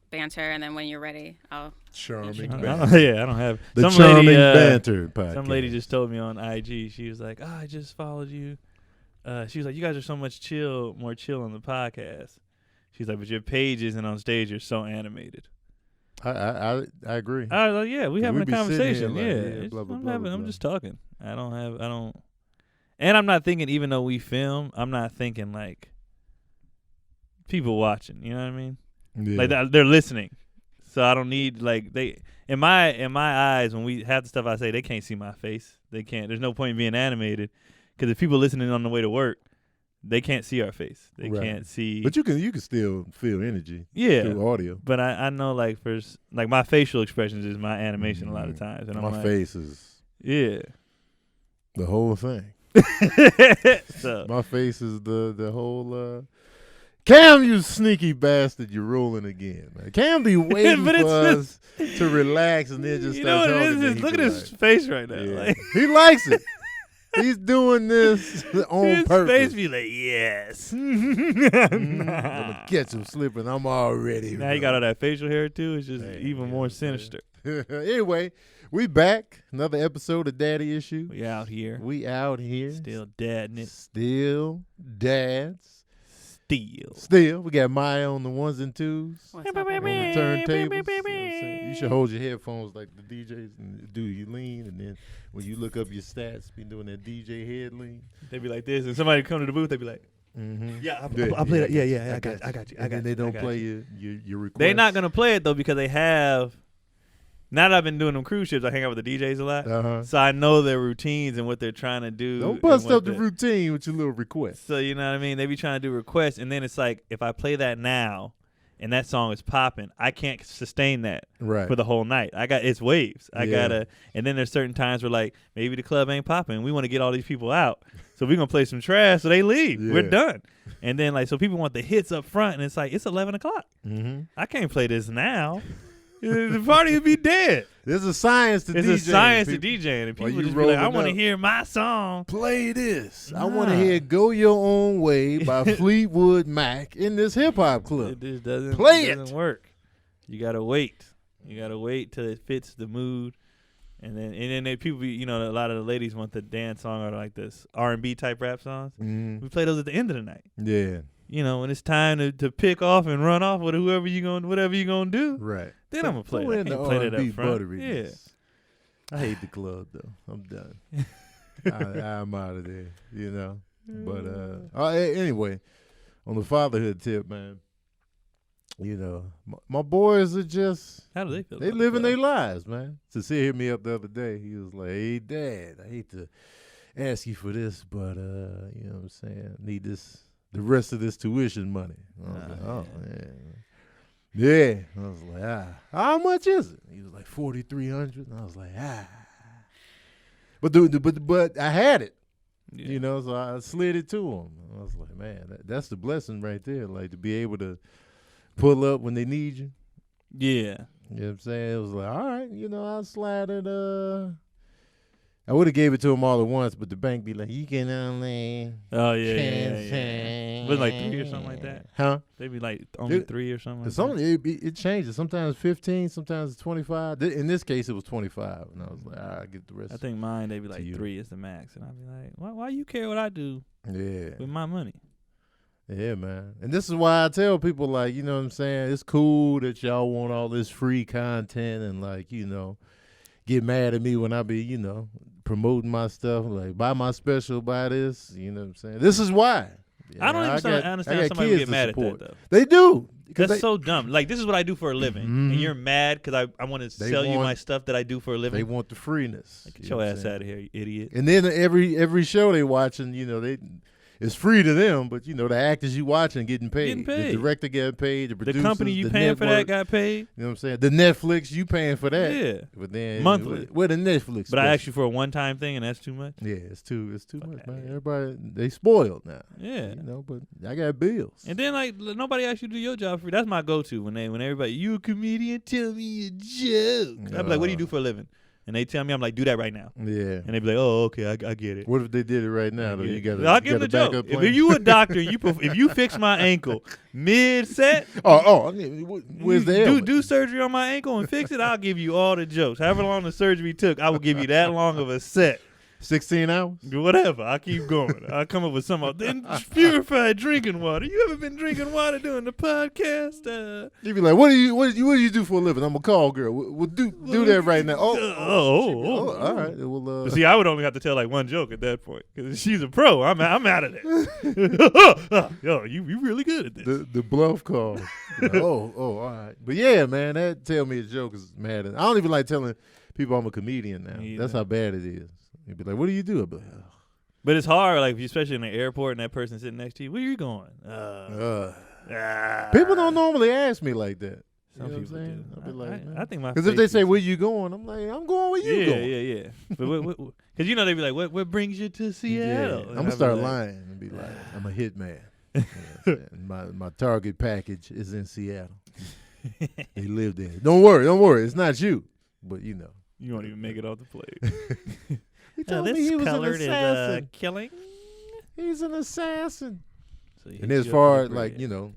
banter, and then when you're ready, I'll. Charming I banter. don't have The some charming lady, banter podcast. Some lady just told me on IG. She was like, I just followed you. She was like, you guys are so much more chill on the podcast. She's like, but your pages and on stage are so animated. I agree. I was like, yeah, we having a conversation. Like, blah, blah, blah, I'm just talking. I don't. And I'm not thinking, even though we film, I'm not thinking like people watching. You know what I mean? Yeah. Like they're listening. So I don't need like they in my eyes when we have the stuff I say, they can't see my face. They can't. There's no point in being animated because if people listening on the way to work, they can't see our face. They can't see. But you can still feel energy. Yeah. Through audio. But I know like like my facial expressions is my animation a lot of times. And my face is the whole thing. So my face is the whole. Cam, you sneaky bastard, you're rolling again, man. Cam be waiting for us to relax and then just start talking. Look at his face right now. Yeah. Like, he likes it. He's doing this on purpose. His face be like, yes. I'm gonna catch him slipping. I'm already. Now he got all that facial hair too. It's just even more sinister. Anyway, we back. Another episode of Daddy Issue. We out here. Still dadding it. Still dads. Still. We got Maya on the ones and twos. On the turntables. You should hold your headphones like the DJs and do you lean, and then when you look up your stats, be doing that DJ head lean. They be like this, and somebody come to the booth, they be like, I'll play that. Yeah, I got you. And they don't play your request. They're not gonna play it though because they have. Now that I've been doing them cruise ships, I hang out with the DJs a lot, so I know their routines and what they're trying to do. Don't bust up the routine with your little request. So you know what I mean? They be trying to do requests, and then it's like if I play that now, and that song is popping, I can't sustain that for the whole night. It's waves. I gotta, and then there's certain times where like maybe the club ain't popping. We want to get all these people out, so we're gonna play some trash, so they leave. Yeah. We're done. And then like so people want the hits up front, and it's like it's 11 o'clock. I can't play this now. The party would be dead. There's a science to DJing. There's a science to DJing. And people just be like, I want to hear my song. Play this. I want to hear Go Your Own Way by Fleetwood Mac in this hip-hop club. It just doesn't work. You got to wait. You got to wait till it fits the mood. And then people be, a lot of the ladies want the dance song or like this R&B type rap songs. We play those at the end of the night. Yeah. When it's time to pick off and run off with whatever you gonna do. Right. Then I'm gonna play it. I can't play that up front. Yeah. I hate the club though. I'm done. I'm out of there. But anyway, on the fatherhood tip, man. My boys are just. How do they feel? They living their lives, man. Sincere hit me up the other day. He was like, "Hey, Dad, I hate to ask you for this, but you know what I'm saying? I need the rest of this tuition money." I was like, "Oh, yeah." I was like, "How much is it?" He was like, $4,300. And I was like, But I had it, so I slid it to him. I was like, man, that's the blessing right there. Like to be able to pull up when they need you. Yeah. You know what I'm saying? It was like, all right, I'll slide it. I would have gave it to him all at once, but the bank be like, you can only. Oh, yeah. Was it like 3 or something like that? Huh? They be like only 3 or something like that? It changes. Sometimes 15, sometimes it's 25. In this case, it was 25. And I was like, all right, I'll get the rest. I think mine, they be like 3 is the max. And I'll be like, why you care what I do with my money? Yeah, man. And this is why I tell people, like, you know what I'm saying? It's cool that y'all want all this free content and, like, get mad at me when I be, promoting my stuff. Like, buy my special, buy this. You know what I'm saying? This is why. I don't even understand somebody would get mad at that, though. They do. That's so dumb. Like, this is what I do for a living. And you're mad because I want to sell you my stuff that I do for a living. They want the freeness. Like, get your ass out of here, you idiot. And then every show they watching, it's free to them, but the actors you watching getting paid. The director getting paid. The producers, the company you paying network, for that got paid. You know what I'm saying? The Netflix you paying for that. Yeah. But then monthly. Where the Netflix? But I asked you for a one-time thing, and that's too much. Yeah, it's too much, man. Everybody they spoiled now. Yeah. But I got bills. And then like nobody asked you to do your job free. That's my go-to when everybody, you a comedian, tell me a joke. I'd be like, what do you do for a living? and they tell me, I'm like, do that right now. Yeah. And they be like, oh, okay, I get it. What if they did it right now? Though? You got I'll give them the joke. If you a doctor, if you fix my ankle mid-set, where's the do surgery on my ankle and fix it, I'll give you all the jokes. However long the surgery took, I will give you that long of a set. 16 hours? Whatever. I'll keep going. I'll come up with something. Then purified drinking water. You ever been drinking water during the podcast? You be like, what do you do for a living? I'm a call girl. We'll do that right now. All right. Well, see, I would only have to tell like one joke at that point because she's a pro. I'm out of there. Yo, you really good at this. The bluff call. All right. But yeah, man, that tell me a joke is mad. I don't even like telling people I'm a comedian now. That's how bad it is. You'd be like, what do you do? I'd be like, But it's hard, like especially in the airport and that person sitting next to you. Where you going? People don't normally ask me like that. Some people do. I'll be like, I think my because if they say where you going, I'm like, I'm going where you going. Yeah. But because they be like, what brings you to Seattle? Yeah. I'm gonna start lying and be like, I'm a hitman. My target package is in Seattle. They live there. Don't worry. It's not you, but you know. You won't even make it off the plate. He told me he was an assassin. Killing. He's an assassin. So and as far as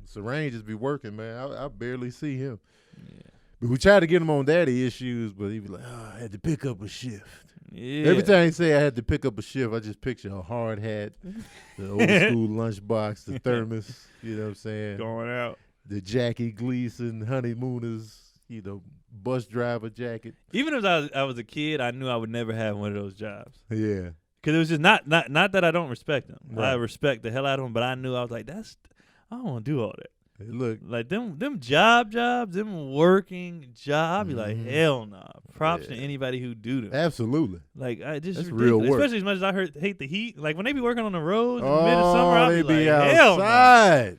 Serene just be working, man. I barely see him. Yeah. But we tried to get him on daddy issues, but he be like, I had to pick up a shift. Yeah. Every time he say I had to pick up a shift, I just picture a hard hat, the old school lunchbox, the thermos, you know what I'm saying? Going out. The Jackie Gleason honeymooners, bus driver jacket. Even if I was a kid, I knew I would never have one of those jobs. Yeah. Because it was just not that I don't respect them. Right. I respect the hell out of them, but I knew I was like, I don't want to do all that. Hey, look. Like them jobs, them working jobs, I'd be like, hell nah. Props to anybody who do them. Absolutely. Like, just that's real work. Especially as much as I hate the heat. Like, when they be working on the roads in the mid of summer, I'll be like, outside.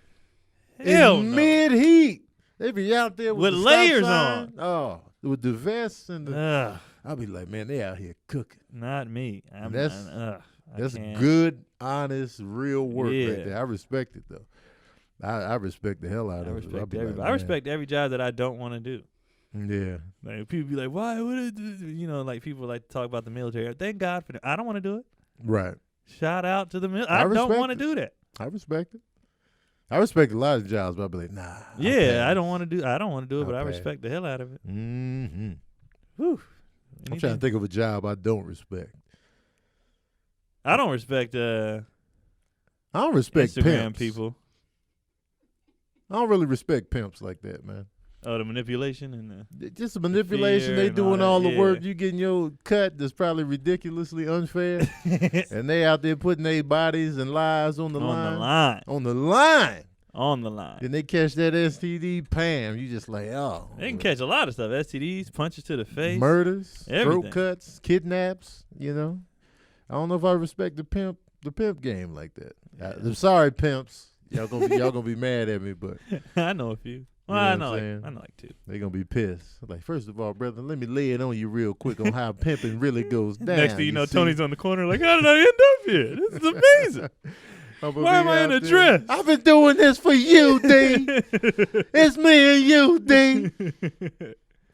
Hell in no. Mid-heat. They be out there with the layers on. on. Oh, with the vests and the. I'll be like, man, they out here cooking. Not me. That's good, honest, real work right there. I respect it though. I respect the hell out of it. I respect every job that I don't want to do. Yeah. Like people be like, why would it? Like people like to talk about the military. Thank God for that. I don't want to do it. Right. Shout out to the military. I don't want to do that. I respect it. I respect a lot of jobs, but I'll be like, nah. Yeah, I don't want to do it, but I respect the hell out of it. Mm-hmm. Whew. I'm trying to think of a job I don't respect. I don't respect I don't respect Instagram pimps. people. I don't really respect pimps like that, man. Oh, the manipulation and just the manipulation. They doing all the work. You getting your cut that's probably ridiculously unfair, and they out there putting their bodies and lives on the line. On the line. Then they catch that STD, Pam. You just like, oh. They can catch a lot of stuff. STDs, punches to the face, murders, everything. throat cuts, kidnaps. I don't know if I respect the pimp game like that. I'm sorry, pimps. Y'all gonna be mad at me, but I know a few. Well, I know like two. They gonna be pissed. Like, first of all, brother, let me lay it on you real quick on how pimping really goes down. Next thing you know, Tony's on the corner like, how did I end up here? This is amazing. Why am I in a dress? I've been doing this for you, D. It's me and you, D.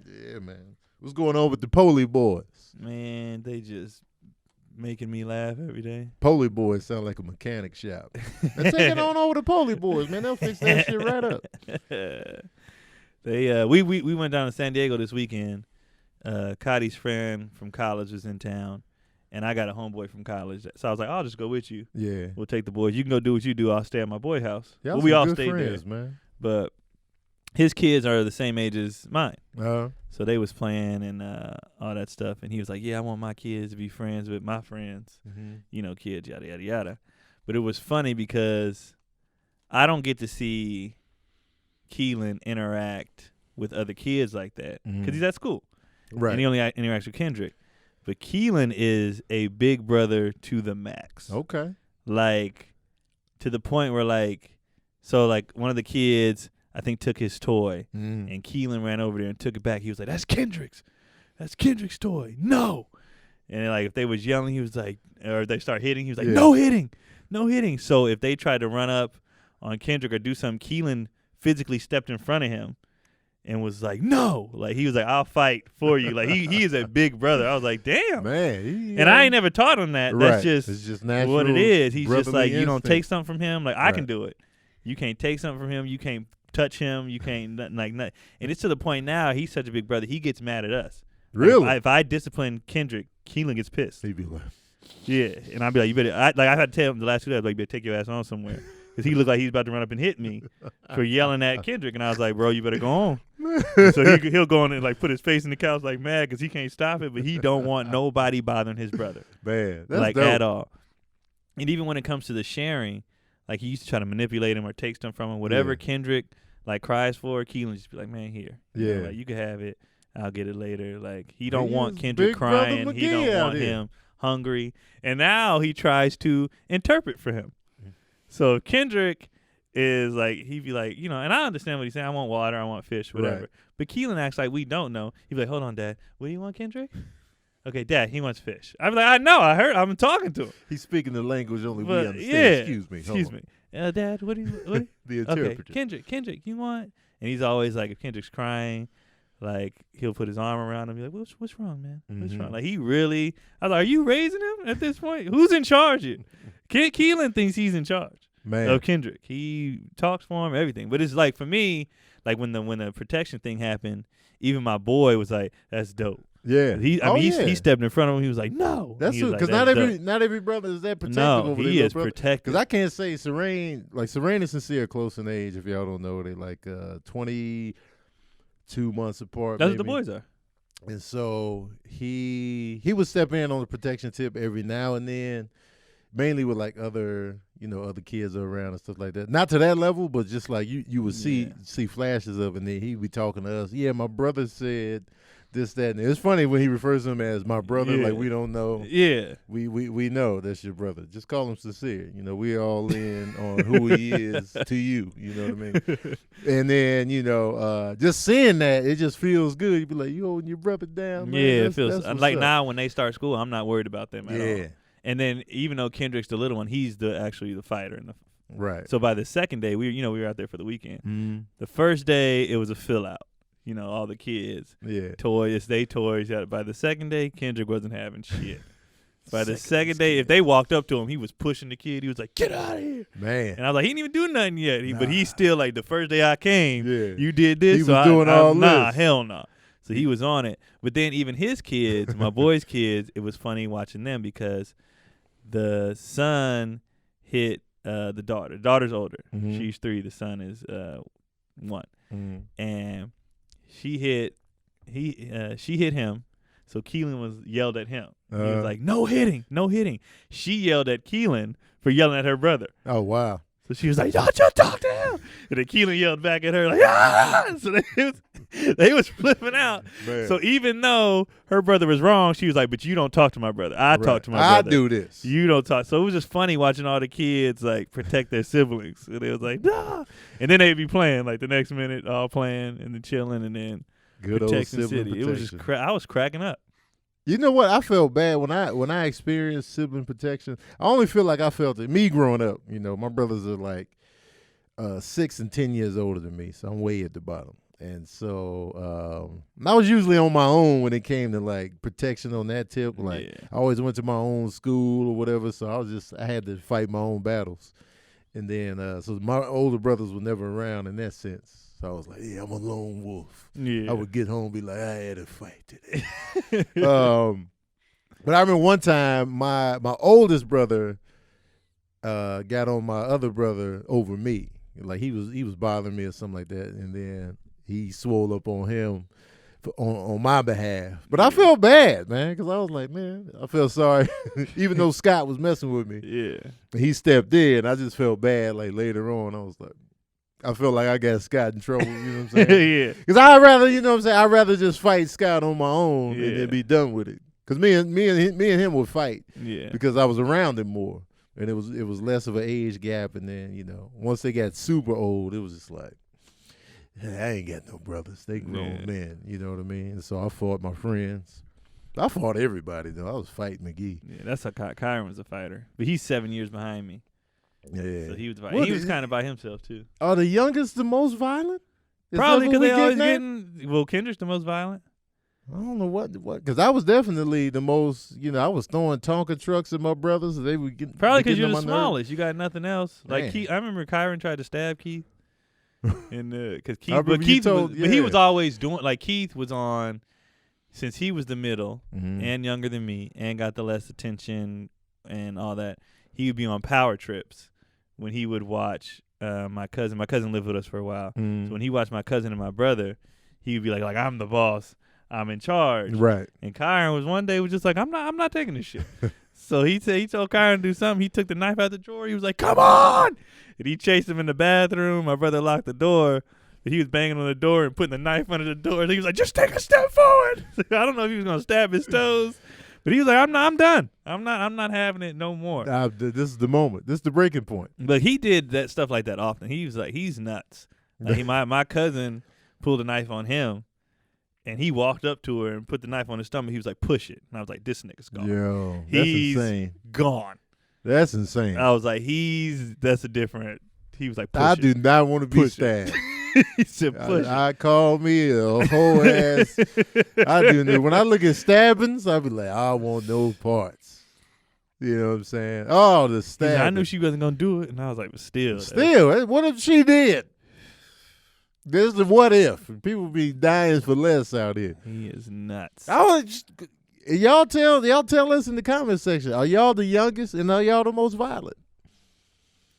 Yeah, man. What's going on with the Polee boys? Man, they just making me laugh every day. Polee boys sound like a mechanic shop. Now take it on over to Polee boys, man. They'll fix that shit right up. We went down to San Diego this weekend. Cotty's friend from college was in town, and I got a homeboy from college. So I was like, I'll just go with you. Yeah. We'll take the boys. You can go do what you do. I'll stay at my boy house. Y'all we all stayed there, man. But his kids are the same age as mine. So they was playing and all that stuff. And he was like, yeah, I want my kids to be friends with my friends. Mm-hmm. Kids, yada, yada, yada. But it was funny because I don't get to see Keelan interact with other kids like that because he's at school. Right. And he only interacts with Kendrick. But Keelan is a big brother to the max. Okay. Like, to the point where, one of the kids, I think, took his toy, and Keelan ran over there and took it back. He was like, that's Kendrick's toy. No. And, if they was yelling, he was like, or they start hitting, he was like, no hitting. So if they tried to run up on Kendrick or do something, Keelan physically stepped in front of him and was like, no. Like, he was like, I'll fight for you. Like, he is a big brother. I was like, damn. Man. And I ain't never taught him that. Right. That's just, it's just natural what it is. He's just like, you don't instinct. take something from him. Like, I can do it. You can't take something from him. You can't touch him. You can't, nothing. And it's to the point now, he's such a big brother, he gets mad at us. Really? Like, if I discipline Kendrick, Keelan gets pissed. He'd be like, yeah. And I'd be like, you better, I had to tell him the last 2 days, like, you better take your ass on somewhere. Because he looked like he's about to run up and hit me for yelling at Kendrick. And I was like, bro, you better go on. So he'll go on and like put his face in the couch like mad because he can't stop it. But he don't want nobody bothering his brother. Man, that's like dope. At all. And even when it comes to the sharing, like he used to try to manipulate him or take stuff from him. Whatever Kendrick like cries for, Keelan just be like, man, here. You know, like, you can have it. I'll get it later. Like he don't want Kendrick crying. He don't want him hungry. And now he tries to interpret for him. So Kendrick is like, he'd be like, you know, and I understand what he's saying. I want water, I want fish, whatever. Right. But Keelan acts like we don't know. He'd be like, hold on, Dad. What do you want, Kendrick? Okay, Dad, he wants fish. I'm like, I know, I heard. I'm talking to him. He's speaking the language only we understand. Yeah. Excuse me. Dad, what do you? The interpreter. Okay, Kendrick, you want? And he's always like, if Kendrick's crying, like he'll put his arm around him and be like, what's wrong, man? What's wrong? Like he really, I was like, are you raising him at this point? Who's in charge here? Keelan thinks he's in charge. Man. Of Kendrick. He talks for him, everything. But it's like, for me, like when the protection thing happened, even my boy was like, that's dope. Yeah. He stepped in front of him. He was like, no. That's true. Because not every brother is that protective over he is protective. Because I can't say Serene and Sincere are close in age. If y'all don't know, they like 22 months apart. That's maybe. what the boys are. And so he would step in on the protection tip every now and then, mainly with like other kids around and stuff like that. Not to that level, but just like you would see flashes of it, and then he'd be talking to us. Yeah, my brother said this, that, and it's funny when he refers to him as my brother, like we don't know. Yeah. We know that's your brother. Just call him Sincere. You know, we're all in on who he is to you. You know what I mean? And then, just seeing that, it just feels good. You be like, you holding your brother down, man. Yeah, it feels like now when they start school, I'm not worried about them at all. And then even though Kendrick's the little one, he's actually the fighter. Right. So by the second day, we were out there for the weekend. Mm-hmm. The first day, it was a fill out. You know, all the kids. Yeah. Toys. By the second day, Kendrick wasn't having shit. By the second day, if they walked up to him, he was pushing the kid. He was like, get out of here. Man. And I was like, he didn't even do nothing yet. But he's still like, the first day I came, you did this. He was doing all this. Nah, hell no. So he was on it. But then even his kids, my boy's kids, it was funny watching them because the son hit the daughter. The daughter's older. Mm-hmm. She's 3. The son is 1. Mm-hmm. And she hit him. So Keelan yelled at him. He was like, no hitting. She yelled at Keelan for yelling at her brother. Oh, wow. So she was like, y'all just talk to him. And then Keelan yelled back at her like, ah! So they was flipping out. Man. So even though her brother was wrong, she was like, but you don't talk to my brother. I talk to my brother. I do this. You don't talk. So it was just funny watching all the kids like protect their siblings. And it was like, nah. And then they'd be playing like the next minute, all playing and then chilling and then good protecting old sibling City. It was just I was cracking up. You know what? I felt bad when I experienced sibling protection. I only feel like I felt it. Me growing up, my brothers are like 6 and 10 years older than me, so I'm way at the bottom. And so I was usually on my own when it came to like protection on that tip. Like I always went to my own school or whatever, so I had to fight my own battles. And then so my older brothers were never around in that sense. So I was like, yeah, I'm a lone wolf. Yeah. I would get home and be like, I had a fight today. But I remember one time my oldest brother got on my other brother over me. Like he was bothering me or something like that. And then he swole up on him on my behalf. But I felt bad, man, because I was like, man, I felt sorry. Even though Scott was messing with me. Yeah. He stepped in. I just felt bad like later on. I was like, I feel like I got Scott in trouble, you know what I'm saying? Yeah. Because I'd rather, I'd rather just fight Scott on my own and then be done with it. Because me and him would fight. Yeah. Because I was around him more. And it was less of an age gap. And then, once they got super old, it was just like, hey, I ain't got no brothers. They grown men, you know what I mean? So I fought my friends. I fought everybody, though. I was fighting McGee. Yeah, that's how Kyron was a fighter. But he's 7 years behind me. Yeah. So he was fighting. He was kind of by himself, too. Are the youngest the most violent? Probably because they always getting. Well, Kendrick's the most violent. I don't know what, because I was definitely the most, I was throwing Tonka trucks at my brothers. So they would get probably because you're the smallest. You got nothing else. Man. Like Keith, I remember Kyron tried to stab Keith, and because he was always doing like Keith was on, since he was the middle and younger than me and got the less attention and all that. He would be on power trips when he would watch my cousin. My cousin lived with us for a while, so when he watched my cousin and my brother, he would be like I'm the boss. I'm in charge. Right. And Kyron was one day just like, I'm not taking this shit. So he told Kyron to do something. He took the knife out the drawer. He was like, come on. And he chased him in the bathroom. My brother locked the door. But he was banging on the door and putting the knife under the door. And he was like, just take a step forward. I don't know if he was gonna stab his toes. But he was like, I'm done. I'm not having it no more. This is the moment. This is the breaking point. But he did that stuff like that often. He was like, he's nuts. Like my cousin pulled a knife on him. And he walked up to her and put the knife on his stomach. He was like, push it. And I was like, this nigga's gone. Yo, that's insane. Gone. That's insane. I was like, he was like, push I it. do not want to be stabbed. He said, push it. I call me a whole ass. I do know. When I look at stabbings, I be like, I want no parts. You know what I'm saying? Oh, the stabbing. I knew she wasn't going to do it. And I was like, but still. What if she did? This is what if. People be dying for less out here. He is nuts. Y'all tell us in the comment section. Are y'all the youngest and are y'all the most violent?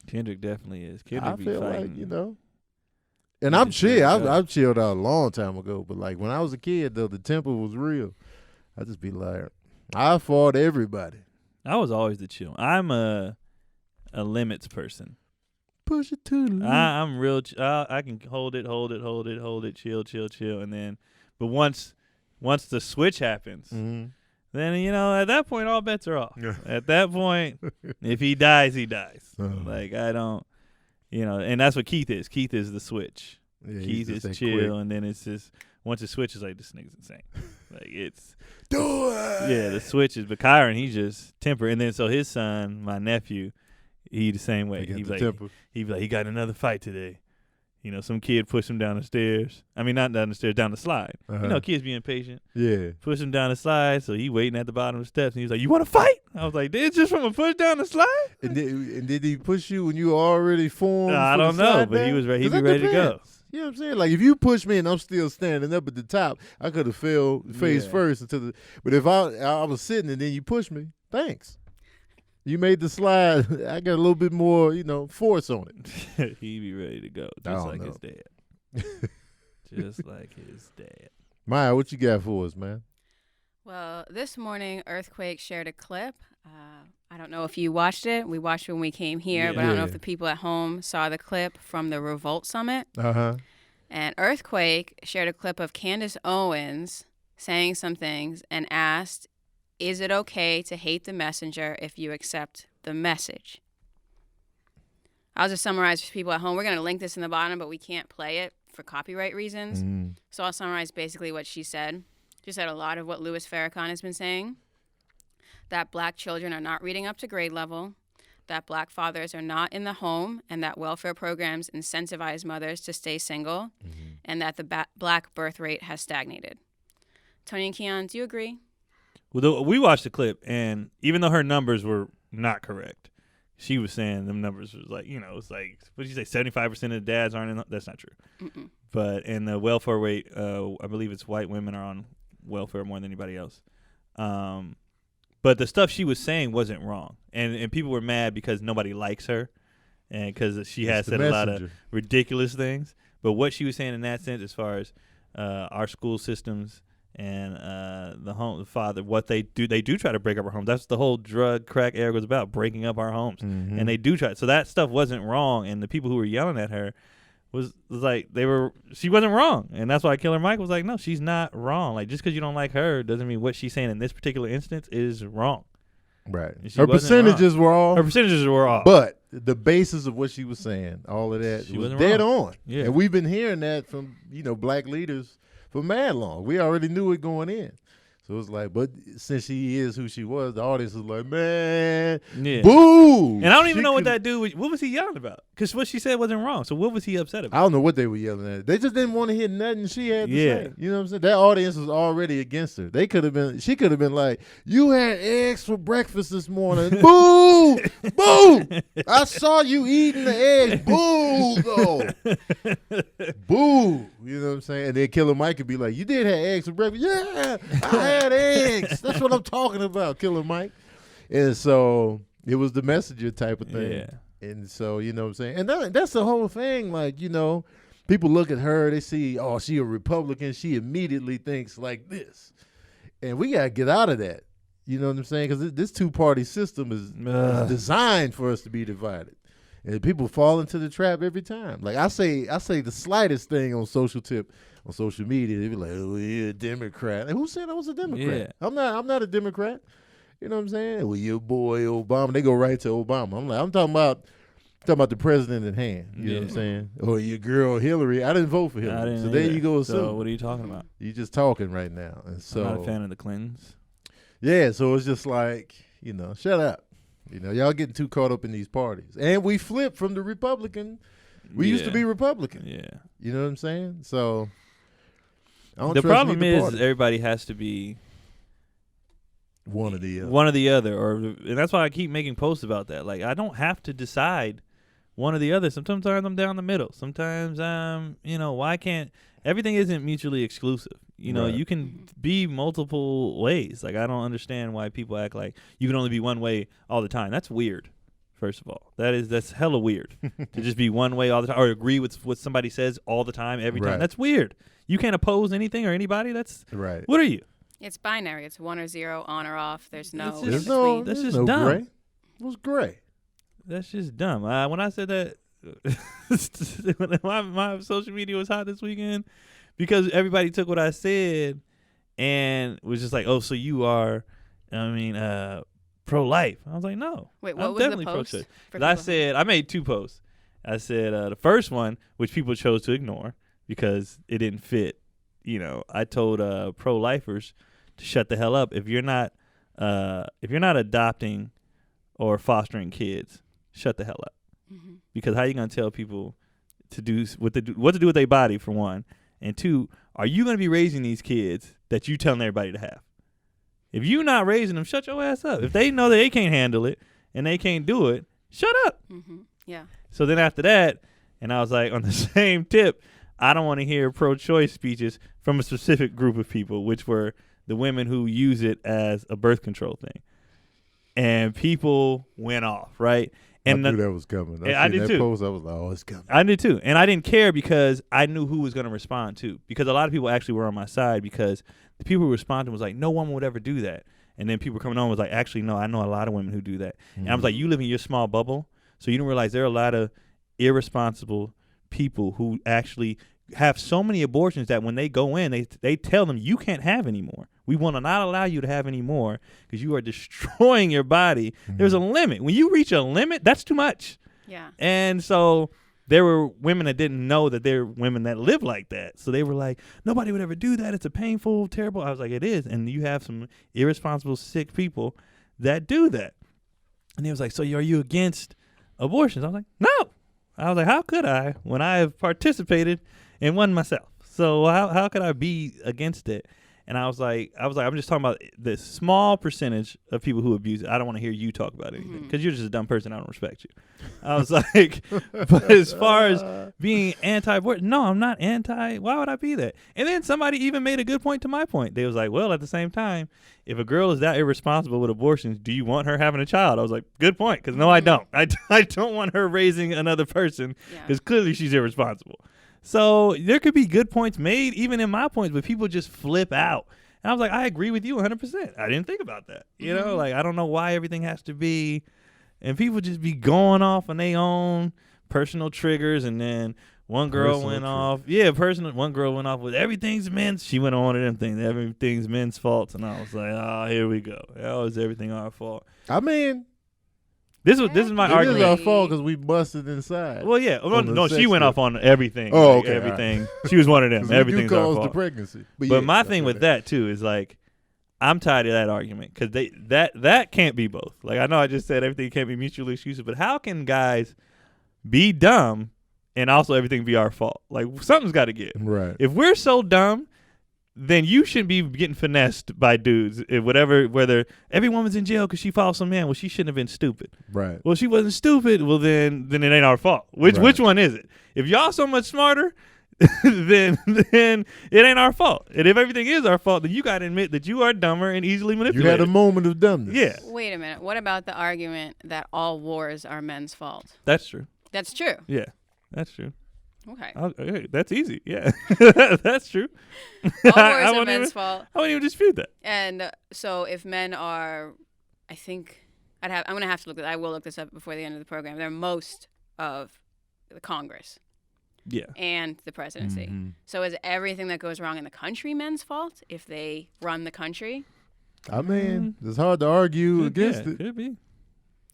Kendrick definitely is. I feel like, and I'm chill. I've chilled out a long time ago. But like when I was a kid, though, the temper was real. I just be like, I fought everybody. I was always the chill. I'm a limits person. Push it to the limit. I'm real. I can hold it, chill, and then, but once the switch happens, then at that point all bets are off. At that point, if he dies, he dies. Like I don't, and that's what Keith is. Keith is the switch. Yeah, Keith is chill, quick. And then it's just once it switches, like this nigga's insane. Like it's do it. Yeah, the switches. But Kyron, he just temper, and then so his son, my nephew. He the same way. He be like, he got another fight today. Some kid pushed him down the stairs. I mean, not down the stairs, down the slide. Kids be impatient. Yeah. Push him down the slide, so he waiting at the bottom of the steps, and he was like, you want to fight? I was like, it's just from a push down the slide? And did he push you when you were already formed? I don't know, but he was ready. He be ready to go. You know what I'm saying? Like, if you push me and I'm still standing up at the top, I could have fell face first but if I was sitting and then you push me, thanks. You made the slide. I got a little bit more, force on it. He be ready to go, just like his dad. Just like his dad. Maya, what you got for us, man? Well, this morning, Earthquake shared a clip. I don't know if you watched it. We watched it when we came here, but I don't know if the people at home saw the clip from the Revolt Summit. And Earthquake shared a clip of Candace Owens saying some things and asked, is it okay to hate the messenger if you accept the message? I'll just summarize for people at home. We're going to link this in the bottom, but we can't play it for copyright reasons. So I'll summarize basically what she said. She said a lot of what Louis Farrakhan has been saying, that black children are not reading up to grade level, that black fathers are not in the home, and that welfare programs incentivize mothers to stay single, and that the black birth rate has stagnated. Tony and Keon, do you agree? Well, we watched the clip, and even though her numbers were not correct, she was saying them numbers was like, it's like, what did you say, 75% of the dads aren't in that's not true. But in the welfare rate, I believe it's white women are on welfare more than anybody else. But the stuff she was saying wasn't wrong. And people were mad because nobody likes her and because she has said a lot of ridiculous things. But what she was saying in that sense, as far as our school systems and the father, what they do try to break up our homes. That's the whole drug crack era was about, breaking up our homes. And they do try. So that stuff wasn't wrong. And the people who were yelling at her was like, she wasn't wrong. And that's why Killer Mike was like, no, she's not wrong. Like, just because you don't like her doesn't mean what she's saying in this particular instance is wrong. Right. Her percentages were off. Her percentages were off. But the basis of what she was saying, all of that was dead on. Yeah. And we've been hearing that from, black leaders for mad long. We already knew it going in. So it's like, but since she is who she was, the audience was like, man, yeah. boo. And I don't even know what that dude, what was he yelling about? Because what she said wasn't wrong. So what was he upset about? I don't know what they were yelling at. They just didn't want to hear nothing she had to say. You know what I'm saying? That audience was already against her. She could have been like, you had eggs for breakfast this morning. Boo! Boo! I saw you eating the eggs. Boo, though. Boo. You know what I'm saying? And then Killer Mike could be like, you did have eggs for breakfast? Yeah, I had eggs. That's what I'm talking about, Killer Mike. And so it was the messenger type of thing. Yeah. And so, you know what I'm saying? And that's the whole thing. Like, you know, people look at her, they see, oh, she a Republican. She immediately thinks like this. And we got to get out of that. You know what I'm saying? Because this two-party system is designed for us to be divided. And people fall into the trap every time. Like I say the slightest thing on social media, they be like, oh, you're a Democrat. And who said I was a Democrat? Yeah. I'm not a Democrat. You know what I'm saying? Well, your boy Obama. They go right to Obama. I'm talking about the president at hand. You know what I'm saying? Or your girl Hillary. I didn't vote for Hillary. So there you go. So what are you talking about? You just talking right now. And so I'm not a fan of the Clintons. Yeah, so it's just like, you know, shut up. You know, y'all getting too caught up in these parties. And we flipped from the Republican. We used to be Republican. Yeah. You know what I'm saying? So the problem is everybody has to be one or the other. One or the other. And that's why I keep making posts about that. Like, I don't have to decide one or the other. Sometimes I'm down the middle. Sometimes why can't everything isn't mutually exclusive. You know, you can be multiple ways. Like, I don't understand why people act like you can only be one way all the time. That's weird, first of all. That's hella weird to just be one way all the time or agree with what somebody says all the time, every time. That's weird. You can't oppose anything or anybody. That's right. What are you? It's binary. It's 1 or 0, on or off. There's no. That's just dumb. Gray. What's gray? That's just dumb. When I said that, my social media was hot this weekend because everybody took what I said and was just like, "Oh, so you are, pro-life?" I was like, "No." Wait, what was the post? I made 2 posts. I said the first one, which people chose to ignore because it didn't fit. You know, I told pro-lifers to shut the hell up. If you're not adopting or fostering kids, shut the hell up. Mm-hmm. Because how are you gonna tell people to do what to do with their body, for one, and 2, are you gonna be raising these kids that you telling everybody to have? If you're not raising them, shut your ass up. If they know that they can't handle it and they can't do it, shut up. Mm-hmm. Yeah. So then after that, and I was like, on the same tip, I don't want to hear pro-choice speeches from a specific group of people, which were the women who use it as a birth control thing. And people went off, right? And I knew that was coming. I did too. Post, I was like, oh, it's coming. I did too. And I didn't care because I knew who was going to respond too. Because a lot of people actually were on my side because the people who responded was like, no one would ever do that. And then people coming on was like, actually, no, I know a lot of women who do that. Mm-hmm. And I was like, you live in your small bubble, so you don't realize there are a lot of irresponsible people who actually have so many abortions that when they go in, they tell them you can't have any more. We want to not allow you to have any more because you are destroying your body. Mm-hmm. There's a limit. When you reach a limit, that's too much. Yeah. And so there were women that didn't know that there were women that live like that. So they were like, nobody would ever do that. It's a painful, terrible. I was like, it is. And you have some irresponsible, sick people that do that. And he was like, so are you against abortions? I was like, no. I was like, how could I when I have participated in one myself? So how could I be against it? And I was like, I'm just talking about the small percentage of people who abuse it. I don't want to hear you talk about anything because you're just a dumb person. I don't respect you. I was like, but as far as being anti-abortion, no, I'm not anti. Why would I be that? And then somebody even made a good point to my point. They was like, well, at the same time, if a girl is that irresponsible with abortions, do you want her having a child? I was like, good point, because no, I don't. I don't want her raising another person because clearly she's irresponsible. So there could be good points made even in my points, but people just flip out. And I was like, I agree with you 100%. I didn't think about that. You know, like I don't know why everything has to be, and people just be going off on their own personal triggers. And then one girl went off. Yeah, one girl went off with everything's men's. She went on to them things. Everything's men's faults. And I was like, oh, here we go. How is everything our fault? I mean, this is my argument. It is our fault because we busted inside. Well, yeah. No, she went off on everything. Oh, like, okay. Everything. Right. She was one of them. Everything's our fault. The pregnancy. But my thing with that, too, is like, I'm tired of that argument because that can't be both. Like I know I just said everything can't be mutually exclusive, but how can guys be dumb and also everything be our fault? Like something's got to give. Right. If we're so dumb, then you shouldn't be getting finessed by dudes. Whether every woman's in jail because she followed some man, well, she shouldn't have been stupid. Right. Well, she wasn't stupid. Well, then it ain't our fault. Which one is it? If y'all so much smarter, then it ain't our fault. And if everything is our fault, then you got to admit that you are dumber and easily manipulated. You had a moment of dumbness. Yeah. Wait a minute. What about the argument that all wars are men's fault? That's true. That's true. Yeah, that's true. Okay. That's easy. Yeah, that's true. All wars are men's fault. I wouldn't even dispute that. And so if men are, I think, I'm going to have to I will look this up before the end of the program. They're most of the Congress. Yeah. And the presidency. Mm-hmm. So is everything that goes wrong in the country men's fault if they run the country? I mean, it's hard to argue against it. Could be.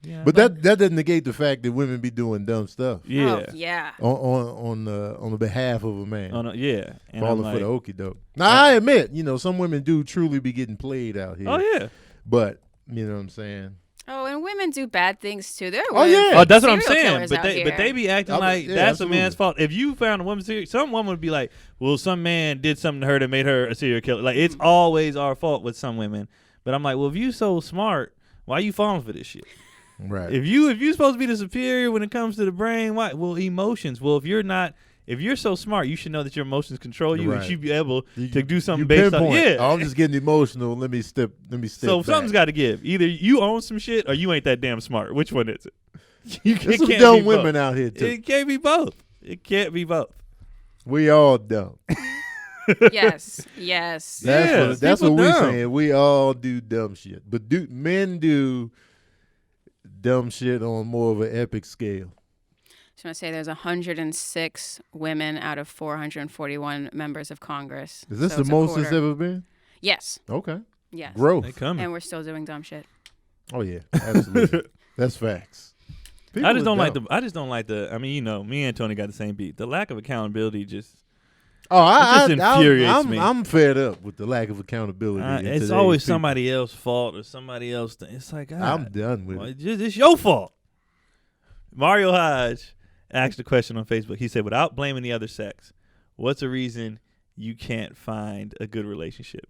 Yeah, but that doesn't negate the fact that women be doing dumb stuff. Yeah. Oh, yeah. On the behalf of a man. Yeah. And falling for the okie doke. Now I admit, some women do truly be getting played out here. Oh yeah. But you know what I'm saying? Oh, and women do bad things too. That's what I'm saying. But they be acting like that's a man's fault. If you found a woman serious, some woman would be like, well, some man did something to her that made her a serial killer. Like it's always our fault with some women. But I'm like, well, if you so smart, why you falling for this shit? Right. If you're supposed to be the superior when it comes to the brain, why? Well, emotions. Well, if you're so smart, you should know that your emotions control you, and you should be able to do something based on. Yeah, I'm just getting emotional. Let me step. So back. Something's got to give. Either you own some shit, or you ain't that damn smart. Which one is it? There's some dumb women out here too. It can't be both. It can't be both. We all dumb. Yes. That's what we're saying. We all do dumb shit, but men do dumb shit on more of an epic scale. I just want to say there's 106 women out of 441 members of Congress. Is this the most it's ever been? Yes. Okay. Yes. Growth. And we're still doing dumb shit. Oh yeah, absolutely. That's facts. I just don't like the. I mean, me and Tony got the same beat. The lack of accountability just. It infuriates me. I'm fed up with the lack of accountability. It's always somebody else's fault or somebody else. It's like I'm done with it. It's your fault. Mario Hodge asked a question on Facebook. He said, without blaming the other sex, what's a reason you can't find a good relationship?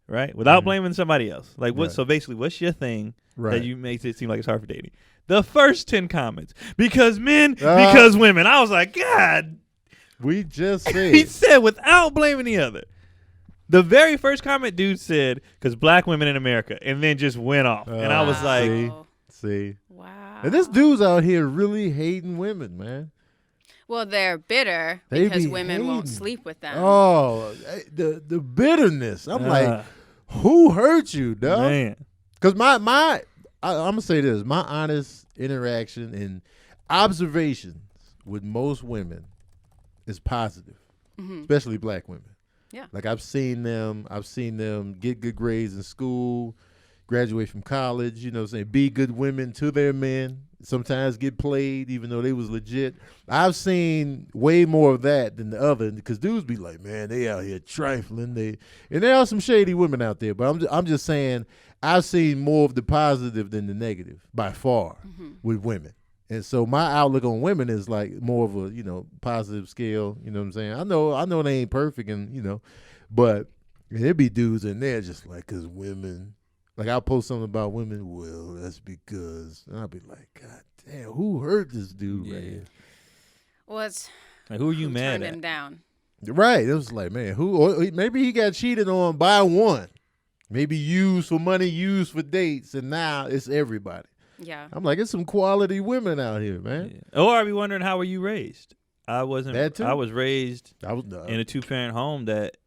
Right? Without blaming somebody else. Like what? Right. So basically, what's your thing that you makes it seem like it's hard for dating? The first 10 comments, because men, because women. I was like, God. We just said. He said, without blaming the other. The very first comment, dude said, because black women in America, and then just went off. And I was like, see. Wow. And this dude's out here really hating women, man. Well, they're bitter because women won't sleep with them. Oh, the bitterness. I'm like, who hurt you, dog? Man. Because I'm going to say this. My honest interaction and observations with most women is positive, especially black women. Yeah. Like I've seen them get good grades in school, graduate from college, be good women to their men, sometimes get played even though they was legit. I've seen way more of that than the other, because dudes be like, man, they out here trifling. And there are some shady women out there, but I'm just saying I've seen more of the positive than the negative by far with women. And so my outlook on women is like more of a, positive scale. You know what I'm saying? I know they ain't perfect, and but there be dudes in there just like, cause women, like I'll post something about women. Well, that's because, and I'll be like, God damn, who hurt this dude right here? Well, it's like, who are you mad turned at? him down. Right. It was like, man, or maybe he got cheated on by one, maybe used for money, used for dates, and now it's everybody. Yeah. I'm like, it's some quality women out here, man. Yeah. Or are we wondering, how were you raised? I wasn't. That too? I was raised in a 2-parent home that,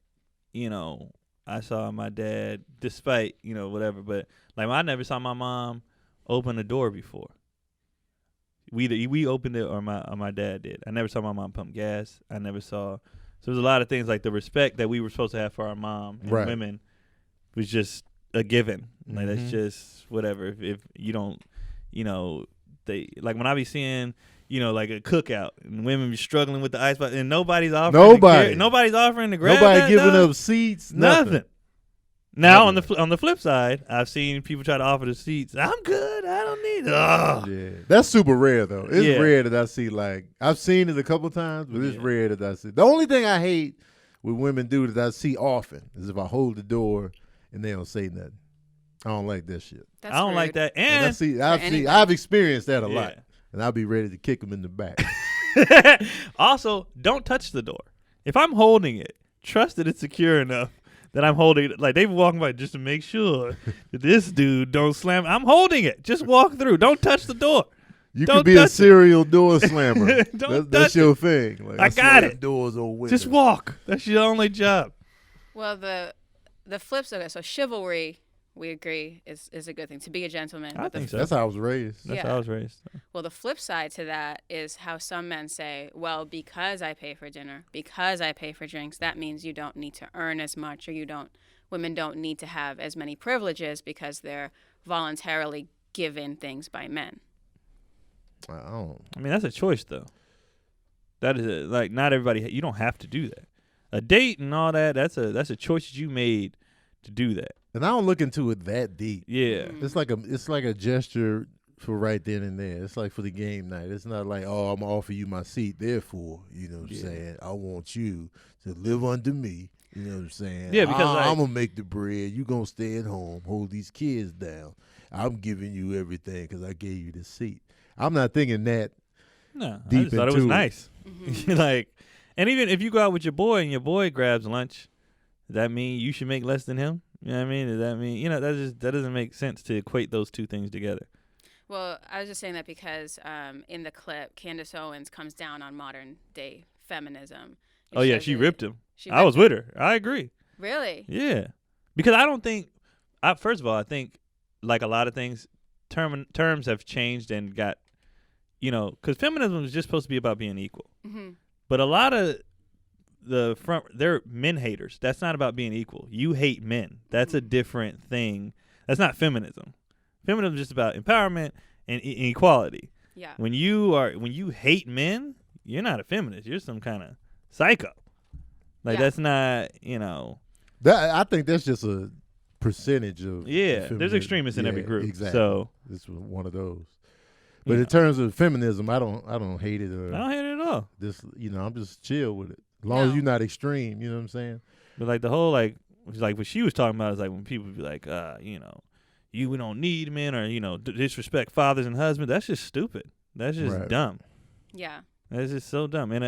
I saw my dad, despite, whatever. But like, I never saw my mom open a door before. We opened it or my dad did. I never saw my mom pump gas. I never saw. So there's a lot of things like the respect that we were supposed to have for our mom and women was just a given. Like that's just whatever. If you don't. They like when I be seeing, like a cookout and women be struggling with the ice box and nobody's offering. Nobody's offering to grab Nobody that, giving dog. up seats. Nothing. Now on the flip side, I've seen people try to offer the seats. I'm good. I don't need it. Yeah, that's super rare though. It's rare that I see I've seen it a couple times, but it's rare that I see. The only thing I hate with women do that I see often is if I hold the door and they don't say nothing. I don't like that shit. That's I don't rude. like that. And I've experienced that a lot, and I'll be ready to kick them in the back. Also, don't touch the door. If I'm holding it, trust that it's secure enough that I'm holding it. Like, they've been walking by just to make sure that this dude don't slam. I'm holding it. Just walk through. Don't touch the door. You could be a serial door slammer. That's your thing. Like, I got it. Doors on windows. Just walk. That's your only job. Well, the flip side, so chivalry, we agree, is a good thing, to be a gentleman. I think so. That's how I was raised. That's how I was raised. Well, the flip side to that is how some men say, well, because I pay for dinner, because I pay for drinks, that means you don't need to earn as much, or women don't need to have as many privileges because they're voluntarily given things by men. I mean, that's a choice, though. That is not everybody. You don't have to do that. A date and all that. That's a choice that you made to do that. And I don't look into it that deep. Yeah, it's like a gesture for right then and there. It's like for the game night. It's not like, oh, I'm gonna offer you my seat. Therefore, you know what I'm saying, I want you to live under me. You know what I'm saying? Yeah, because I'm gonna make the bread. You gonna stay at home, hold these kids down. I'm giving you everything because I gave you the seat. I'm not thinking that. No, deep I just thought it was nice. Mm-hmm. And even if you go out with your boy and your boy grabs lunch, does that mean you should make less than him? You know what I mean? Does that mean, that doesn't make sense to equate those two things together. Well, I was just saying that because in the clip, Candace Owens comes down on modern day feminism. Oh, yeah, she ripped him. I was with her. I agree. Really? Yeah. Because I don't think, first of all, I think like a lot of things, terms have changed and got, because feminism is just supposed to be about being equal. Mm-hmm. But a lot of they're men haters. That's not about being equal. You hate men. That's a different thing. That's not feminism. Feminism is just about empowerment and equality. Yeah. When you hate men, you're not a feminist. You're some kind of psycho. That's not, That I think that's just a percentage of. Yeah, there's extremists in every group. Exactly. So this was one of those. But in terms of feminism, I don't hate it. I don't hate it at all. I'm just chill with it. As long as you're not extreme, you know what I'm saying? But like the whole like what she was talking about is like when people be like, we don't need men, or disrespect fathers and husbands. That's just stupid. That's just dumb. Yeah. That's just so dumb. And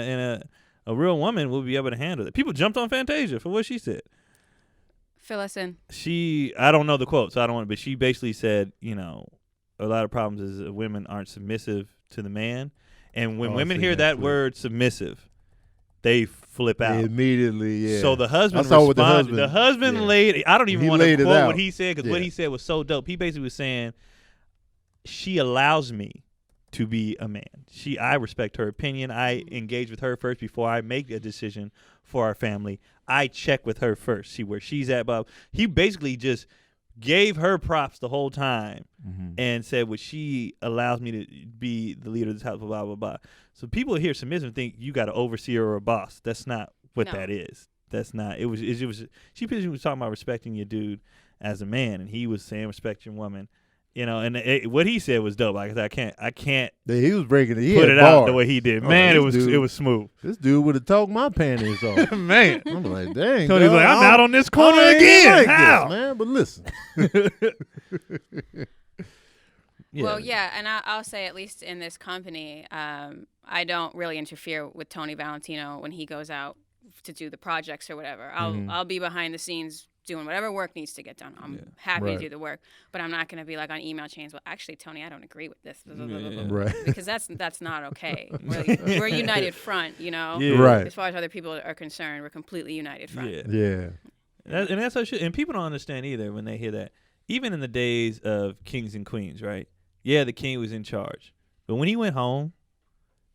a real woman will be able to handle it. People jumped on Fantasia for what she said. Fill us in. I don't know the quote, so I don't want to, but she basically said, a lot of problems is women aren't submissive to the man. And when women hear that word submissive, they flip out. Immediately, yeah. So the husband responded. The husband laid, I don't even want to quote what he said, because what he said was so dope. He basically was saying, she allows me to be a man. I respect her opinion. I engage with her first before I make a decision for our family. I check with her first, see where she's at. But he basically just gave her props the whole time and said, well, she allows me to be the leader of this house, blah, blah, blah. So people hear submissive think you got an overseer or a boss. That's not what that is. That's not. It was. She basically was talking about respecting your dude as a man, and he was saying respect your woman. And what he said was dope. Like I can't. Yeah, he was breaking it. Put it out the way he did. Man, it was smooth. This dude would have talked my panties off. Man, I'm like, dang. Tony's like, I'm out on this corner again. Like How? This, man, but listen. Well, yeah, and I'll say at least in this company, I don't really interfere with Tony Valentino when he goes out to do the projects or whatever. I'll be behind the scenes doing whatever work needs to get done. I'm happy to do the work, but I'm not going to be like on email chains. Well, actually, Tony, I don't agree with this, right? Because that's not okay. We're a united front, Right. As far as other people are concerned, we're completely united front. Yeah. And that's how it should. And people don't understand either when they hear that. Even in the days of kings and queens, right? Yeah, the king was in charge, but when he went home,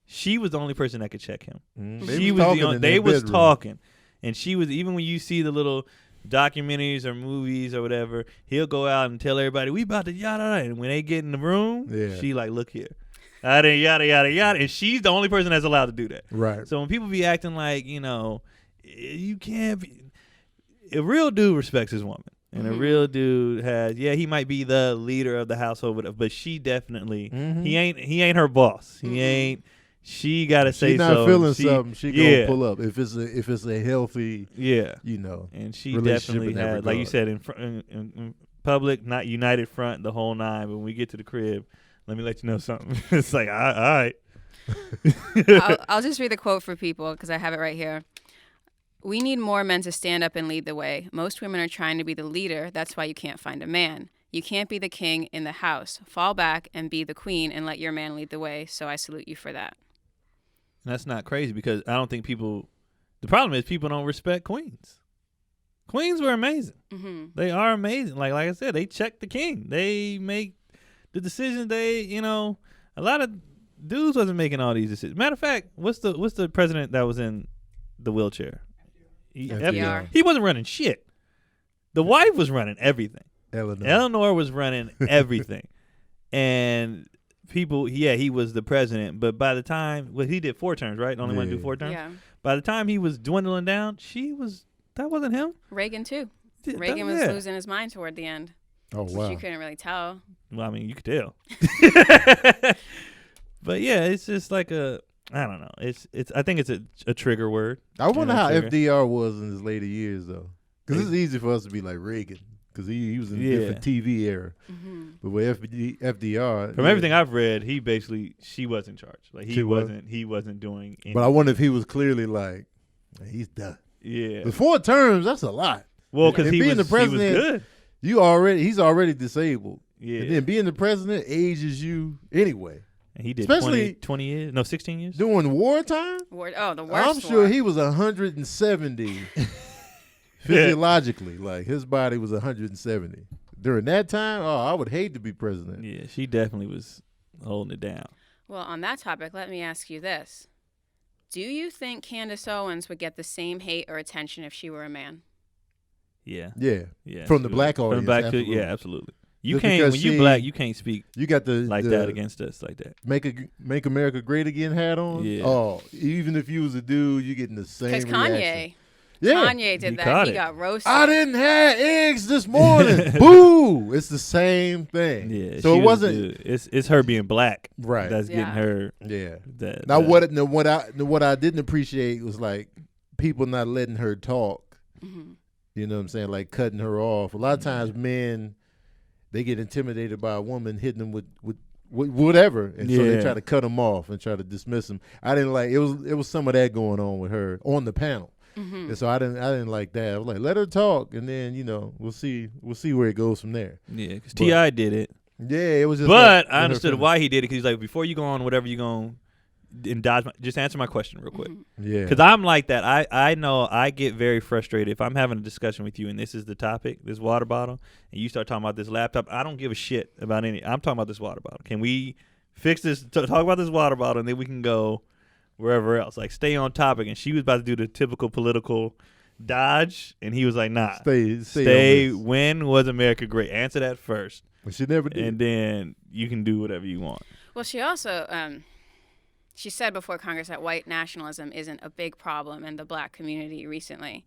she was the only person that could check him. They was talking, and she was, even when you see the little documentaries or movies or whatever, he'll go out and tell everybody, we about to yada yada, and when they get in the room, she like, look here, yada yada yada, and she's the only person that's allowed to do that. Right. So when people be acting like, you can't be, a real dude respects his woman. And a real dude has, he might be the leader of the household, but she definitely, he ain't her boss. She got to say so. She's not feeling something. She gonna pull up if it's a healthy, And she definitely had, like you said, in public, not united front the whole nine. But when we get to the crib, let me let you know something. It's like, all right. I'll just read the quote for people because I have it right here. We need more men to stand up and lead the way. Most women are trying to be the leader. That's why you can't find a man. You can't be the king in the house. Fall back and be the queen and let your man lead the way. So I salute you for that. And that's not crazy because I don't think the problem is people don't respect queens. Queens were amazing. Mm-hmm. They are amazing. Like I said, they check the king. They make the decisions. A lot of dudes wasn't making all these decisions. Matter of fact, what's the president that was in the wheelchair? FDR. He wasn't running shit. The wife was running everything. Eleanor was running everything. And people, he was the president. But by the time, he did 4 terms, right? Only want to do 4 terms? Yeah. By the time he was dwindling down, that wasn't him. Reagan, too. Reagan was losing his mind toward the end. Oh, wow. Which you couldn't really tell. Well, I mean, you could tell. But it's just like I don't know. I think it's a trigger word. I wonder how FDR was in his later years, though. Because it's easy for us to be like Reagan. Because he was in a different TV era. Mm-hmm. But with FDR... From everything I've read, she was in charge. Like he wasn't doing anything. But I wonder if he was clearly like, he's done. Yeah. The 4 terms, that's a lot. Well, because being the president, he was good. He's already disabled. Yeah. And then being the president ages you anyway. And he did especially 20 years? No, 16 years? During wartime? The worst I'm sure he was 170 physiologically. Like, his body was 170. During that time, I would hate to be president. Yeah, she definitely was holding it down. Well, on that topic, let me ask you this. Do you think Candace Owens would get the same hate or attention if she were a man? Yeah. From the black audience. Absolutely. Absolutely. You can't when you black, you can't speak. You got that against us like that. Make America Great Again hat on. Yeah. Oh, even if you was a dude, you getting the same. Because Kanye did that. He got roasted. I didn't have eggs this morning. Boo! It's the same thing. Yeah. So it wasn't. It's her being black. Right. That's getting her. Yeah. What I didn't appreciate was like people not letting her talk. Mm-hmm. You know what I'm saying? Like cutting her off. A lot of times men, they get intimidated by a woman hitting them with whatever, and so they try to cut them off and try to dismiss them. I didn't like it. Was some of that going on with her on the panel, and so I didn't like that. I was like, let her talk, and then we'll see where it goes from there. Yeah, because T.I did it. Yeah, it was just. But I understood why he did it because he's like, before you go on whatever you going and dodge, just answer my question real quick. Yeah, because I'm like that. I know I get very frustrated if I'm having a discussion with you and this is the topic, this water bottle, and you start talking about this laptop. I don't give a shit about any. I'm talking about this water bottle. Can we fix this? Talk about this water bottle, and then we can go wherever else. Like stay on topic. And she was about to do the typical political dodge, and he was like, nah, stay. When was America great? Answer that first. But she never did. And then you can do whatever you want. Well, she also. She said before Congress that white nationalism isn't a big problem in the black community recently.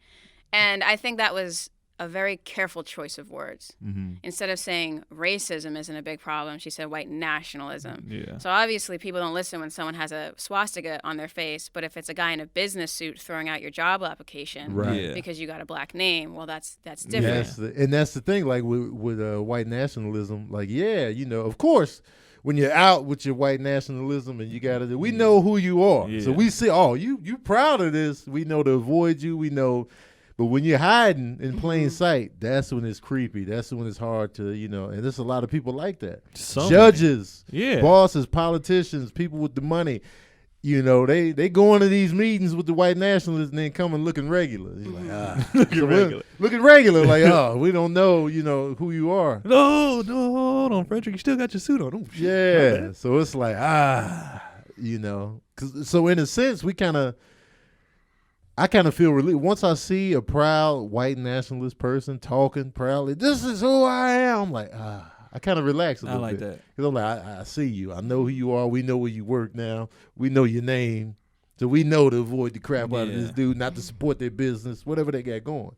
And I think that was a very careful choice of words. Mm-hmm. Instead of saying racism isn't a big problem, she said white nationalism. Yeah. So obviously people don't listen when someone has a swastika on their face, but if it's a guy in a business suit throwing out your job application because you got a black name, well, that's different. And that's the thing, like with white nationalism, like, of course, when you're out with your white nationalism and you we know who you are. Yeah. So we say, you proud of this. We know to avoid you. We know. But when you're hiding in plain sight, that's when it's creepy. That's when it's hard to, and there's a lot of people like that. Judges, bosses, politicians, people with the money. They go into these meetings with the white nationalists and then coming looking regular. He's like, looking regular, like, we don't know, who you are. No, hold on, Frederick, you still got your suit on. Yeah, so it's like, so in a sense, I kind of feel relieved once I see a proud white nationalist person talking proudly. This is who I am. I'm like, I kind of relax a little bit. I like that. Because I'm like, I see you. I know who you are. We know where you work now. We know your name. So we know to avoid the crap out of this dude, not to support their business, whatever they got going.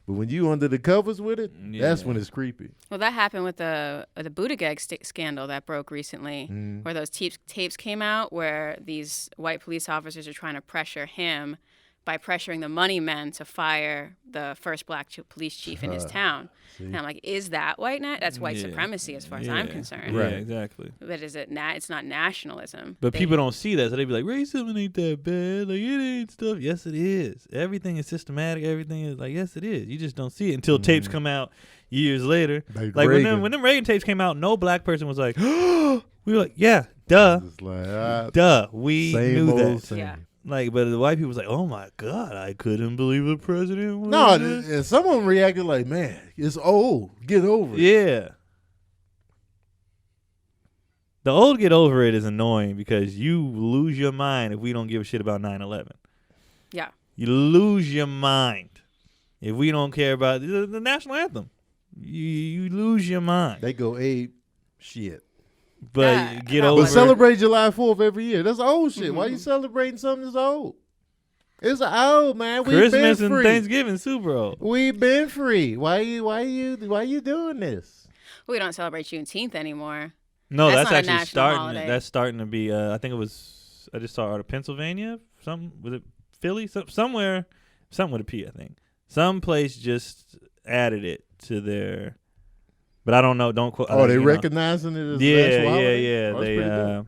But when you under the covers with it, that's when it's creepy. Well, that happened with the Buttigieg scandal that broke recently, where those tapes came out where these white police officers are trying to pressure him by pressuring the money men to fire the first black police chief in his town. And I'm like, is that that's white supremacy as far as I'm concerned. Right, exactly. But is it it's not nationalism. But people don't see that, so they be like, racism ain't that bad. Like, it ain't stuff. Yes, it is. Everything is systematic. Everything is like, yes, it is. You just don't see it until tapes come out years later. Like when them Reagan tapes came out, no black person was like, we were like, yeah, duh. Like, duh. We knew that. Same. Yeah. Like, but the white people was like, oh my God, I couldn't believe the president was and someone reacted like, man, it's old. Get over it. Yeah. The old get over it is annoying because you lose your mind if we don't give a shit about 9/11. Yeah. You lose your mind if we don't care about the national anthem. You lose your mind. They go ape shit. But get over it. But celebrate July 4th every year. That's old shit. Why you celebrating something that's old? It's old, man. Christmas and Thanksgiving super old. We've been free. Why you doing this? We don't celebrate Juneteenth anymore. No, that's actually starting. Holiday. That's starting to be. I think it was. I just saw out of Pennsylvania. Was it Philly? Somewhere. Something with a P. I think. Some place just added it to their. But I don't know. Don't quote. Oh, they recognizing it as yeah. They.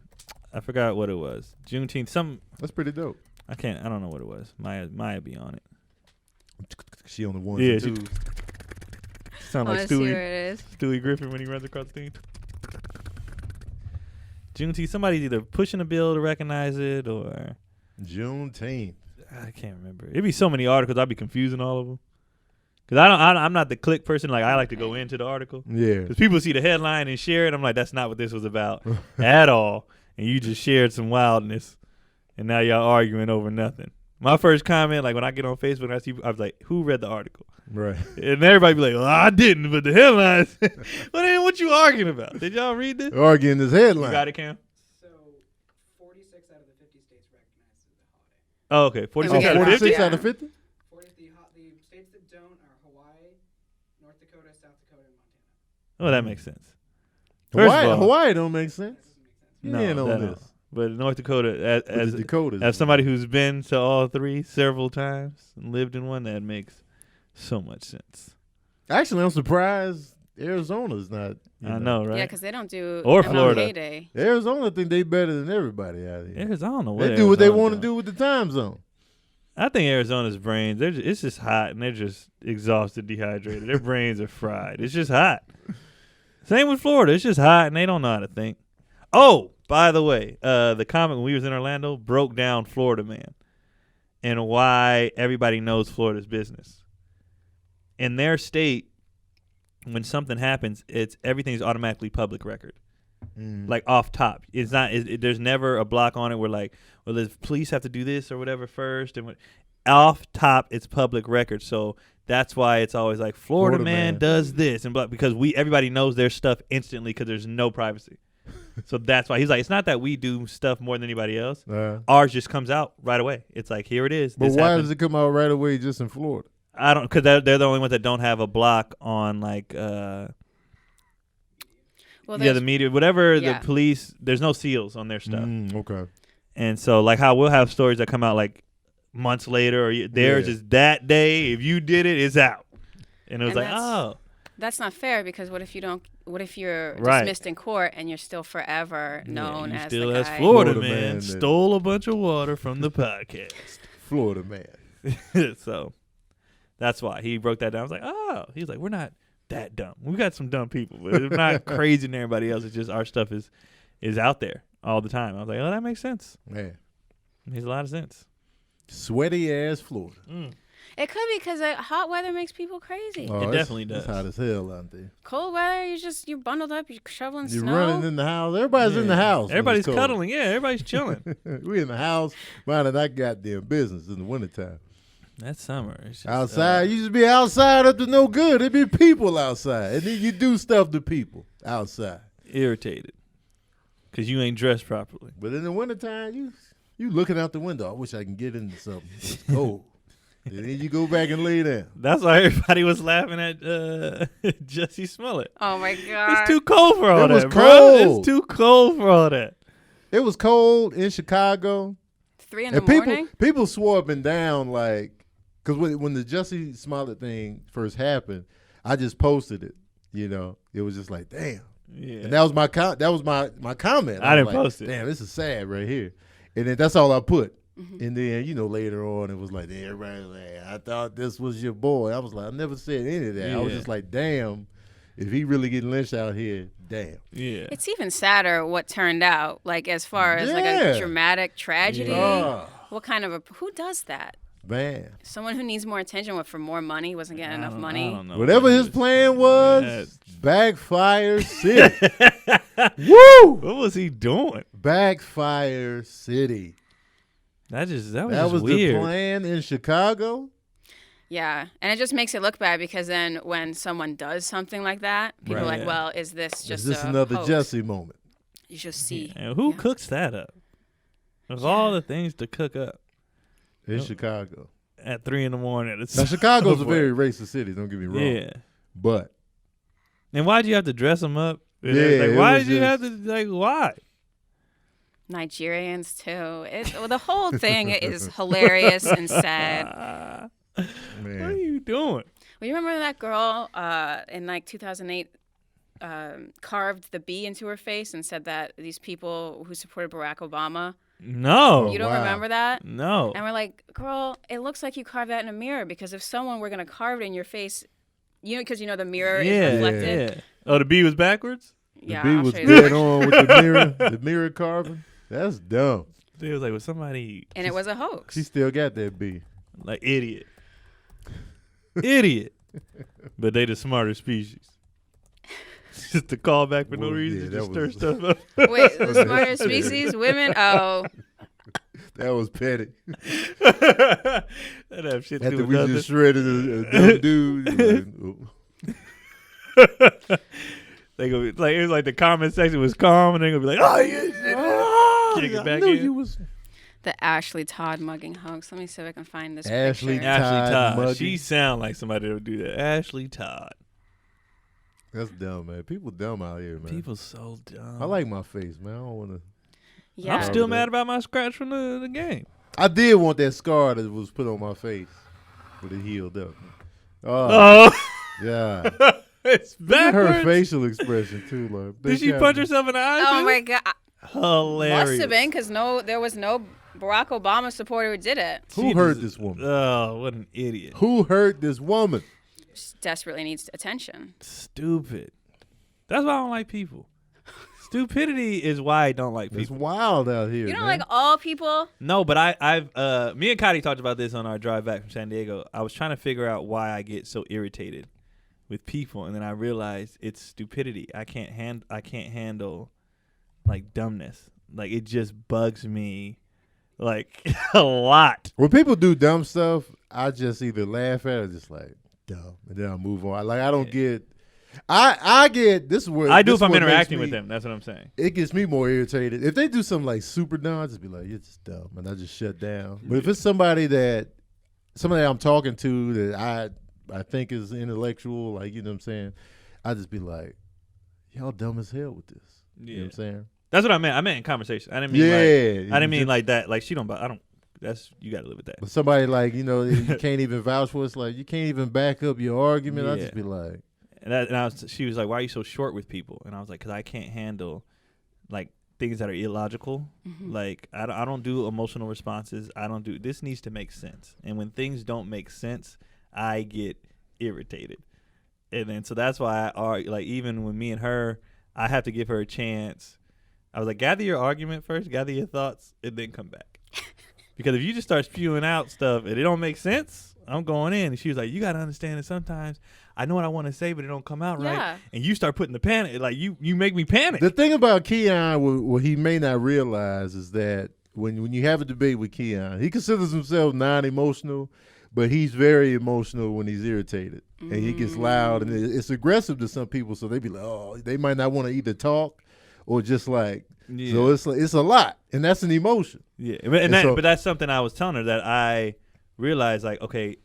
I forgot what it was. Juneteenth. That's pretty dope. I don't know what it was. Maya be on it. She on the ones and twos. Sound like Stewie Griffin when he runs across the thing. Juneteenth. Somebody's either pushing a bill to recognize it or Juneteenth. I can't remember. It'd be so many articles. I'd be confusing all of them. Cause I'm not the click person. Like I like to go into the article. Yeah. Cause people see the headline and share it. I'm like, that's not what this was about at all. And you just shared some wildness, and now y'all arguing over nothing. My first comment, like when I get on Facebook, I was like, who read the article? Right. And everybody be like, well, I didn't, but the headlines. Well, then what you arguing about? Did y'all read this? Arguing this headline. You got it, Cam? So 46 out of the 50 states recognize the holiday. Oh, okay. 46 out of 50? The states that don't are Hawaii, North Dakota, South Dakota, and Montana. Oh, that makes sense. Hawaii don't make sense. No, this. But North Dakota, as somebody who's been to all three several times and lived in one, that makes so much sense. Actually, I'm surprised Arizona's not. I know, right? Yeah, because they don't do or Florida. MLK Day. Arizona think they better than everybody out here. Arizona, they do what they want to do with the time zone. I think Arizona's brains, it's just hot and they're just exhausted, dehydrated. Their brains are fried. It's just hot. Same with Florida. It's just hot and they don't know how to think. Oh, by the way, the comic when we was in Orlando broke down Florida Man and why everybody knows Florida's business. In their state, when something happens, everything's automatically public record. Like off top. It's not. There's never a block on it where like, well, the police have to do this or whatever first, and off top, it's public record. So that's why it's always like Florida man does this and because everybody knows their stuff instantly because there's no privacy. So that's why he's like, it's not that we do stuff more than anybody else. Ours just comes out right away. It's like, here it is. But why does it come out right away just in Florida? I don't, because they're the only ones that don't have a block on like, the media, whatever the police. There's no seals on their stuff. Okay. And so like how we'll have stories that come out like months later or theirs is that day. If you did it, it's out. And it was that's not fair because what if you're dismissed in court and you're still forever known as the guy? Florida man stole a bunch of water from the podcast. Florida man. So that's why he broke that down. I was like, he's like, we're not that dumb. We got some dumb people, but it's not crazy than everybody else. It's just our stuff is out there all the time. I was like, oh, that makes sense. Yeah. It makes a lot of sense. Sweaty ass Florida. It could be because hot weather makes people crazy. Oh, it definitely does. It's hot as hell out there. Cold weather, you're bundled up, you're shoveling snow. You're running in the house. Everybody's in the house. Everybody's cuddling. Yeah, everybody's chilling. We in the house minding that goddamn business in the wintertime. That's summer. It's just, outside, you just be outside up to no good. There be people outside, and then you do stuff to people outside. Irritated because you ain't dressed properly. But in the wintertime, you looking out the window. I wish I can get into something. It's cold. And then you go back and lay down. That's why everybody was laughing at Jussie Smollett. Oh my God. It's too cold for all that. It was Bro. cold. It's too cold for all that. It was cold in Chicago. 3 in the morning? People swore up and down like, because when the Jussie Smollett thing first happened, I just posted it. You know, it was just like, damn. Yeah. And that was my comment. I didn't post it. Damn, this is sad right here. And then that's all I put. Mm-hmm. And then, you know, later on, it was like, everybody was like, I thought this was your boy. I was like, I never said any of that. Yeah. I was just like, damn, if he really getting lynched out here, damn. Yeah. It's even sadder what turned out, like as far as like a dramatic tragedy. Yeah. What kind of who does that? Man. Someone who needs more attention for more money, wasn't getting enough money. I don't know whatever his plan was, Backfire City. Woo! What was he doing? Backfire City. That was the weird. plan in Chicago. Yeah, and it just makes it look bad because then when someone does something like that, people are like, well, is this just another hoax? Jussie moment? You should see. And who cooks that up? Of all the things to cook up. In Chicago. At 3 in the morning. Now, Chicago's a very racist city, don't get me wrong. Yeah. But. And why'd you have to dress them up? Yeah. Like, why did you have to, like, why? Nigerians, too. The whole thing is hilarious and sad. Man. What are you doing? Well, you remember that girl in, like, 2008 carved the B into her face and said that these people who supported Barack Obama. No. You don't remember that? No. And we're like, girl, it looks like you carved that in a mirror because if someone were going to carve it in your face, you know, because you know the mirror is reflected. Yeah. Oh, the B was backwards? Yeah. The B was dead on with the mirror carving. That's dumb. It was like, was somebody. And it was a hoax. She still got that B. Like, idiot. Idiot. But they the smarter species. Just to call back for no reason, just stir stuff up. Wait, the smarter species, women? Oh, that was petty. That have shit After to do we with just shredded a dumb dude. They go like it was like the comment section was calm, and they gonna be like, "Oh, you kick it back in." The Ashley Todd mugging hoax. Let me see if I can find this Ashley picture. Todd. Mugging. She sound like somebody that would do that. Ashley Todd. That's dumb, man. People dumb out here, man. People so dumb. I like my face, man. I don't want to. Yeah. I'm still mad about my scratch from the game. I did want that scar that was put on my face, but it healed up. Oh. Yeah. It's backwards. Her facial expression, too. Like, did she punch herself in the eye? Oh, too? my God. Hilarious. Must have been because there was no Barack Obama supporter who did it. Who hurt this woman? Oh, what an idiot. Who hurt this woman? She desperately needs attention. Stupid. That's why I don't like people. Stupidity is why I don't like people. It's wild out here. You don't man. like all people? No, but I've me and Cotty talked about this on our drive back from San Diego. I was trying to figure out why I get so irritated with people, and then I realized it's stupidity. I can't handle like dumbness. Like it just bugs me like a lot. When people do dumb stuff, I just either laugh at it or just like dumb, and then I move on. Like I don't get. I get this is where I do if I'm interacting with them. That's what I'm saying. It gets me more irritated if they do something like super dumb. I just be like, you're just dumb, and I just shut down. But if it's somebody I'm talking to that I think is intellectual, like you know what I'm saying, I just be like, y'all dumb as hell with this. You know what I'm saying? That's what I meant. I meant in conversation. I didn't mean like that. Like she don't. I don't. That's you got to live with that. But somebody like you can't even vouch for. It's like you can't even back up your argument. I just be like. She was like, "Why are you so short with people?" And I was like, "Cause I can't handle like things that are illogical. Mm-hmm. Like I don't do emotional responses. I don't do. This needs to make sense. And when things don't make sense, I get irritated. And then so that's why even when me and her, I have to give her a chance. I was like, gather your argument first, gather your thoughts, and then come back. Because if you just start spewing out stuff and it don't make sense, I'm going in. And she was like, you got to understand that sometimes I know what I want to say, but it don't come out right. And you start putting the panic. Like, you make me panic. The thing about Keon, what he may not realize is that when you have a debate with Keon, he considers himself non-emotional, but he's very emotional when he's irritated. And he gets loud. And it's aggressive to some people, so they be like, oh, they might not want to either talk or just like, so it's a lot. And that's an emotion. Yeah, but that's something I was telling her that I realize like, okay,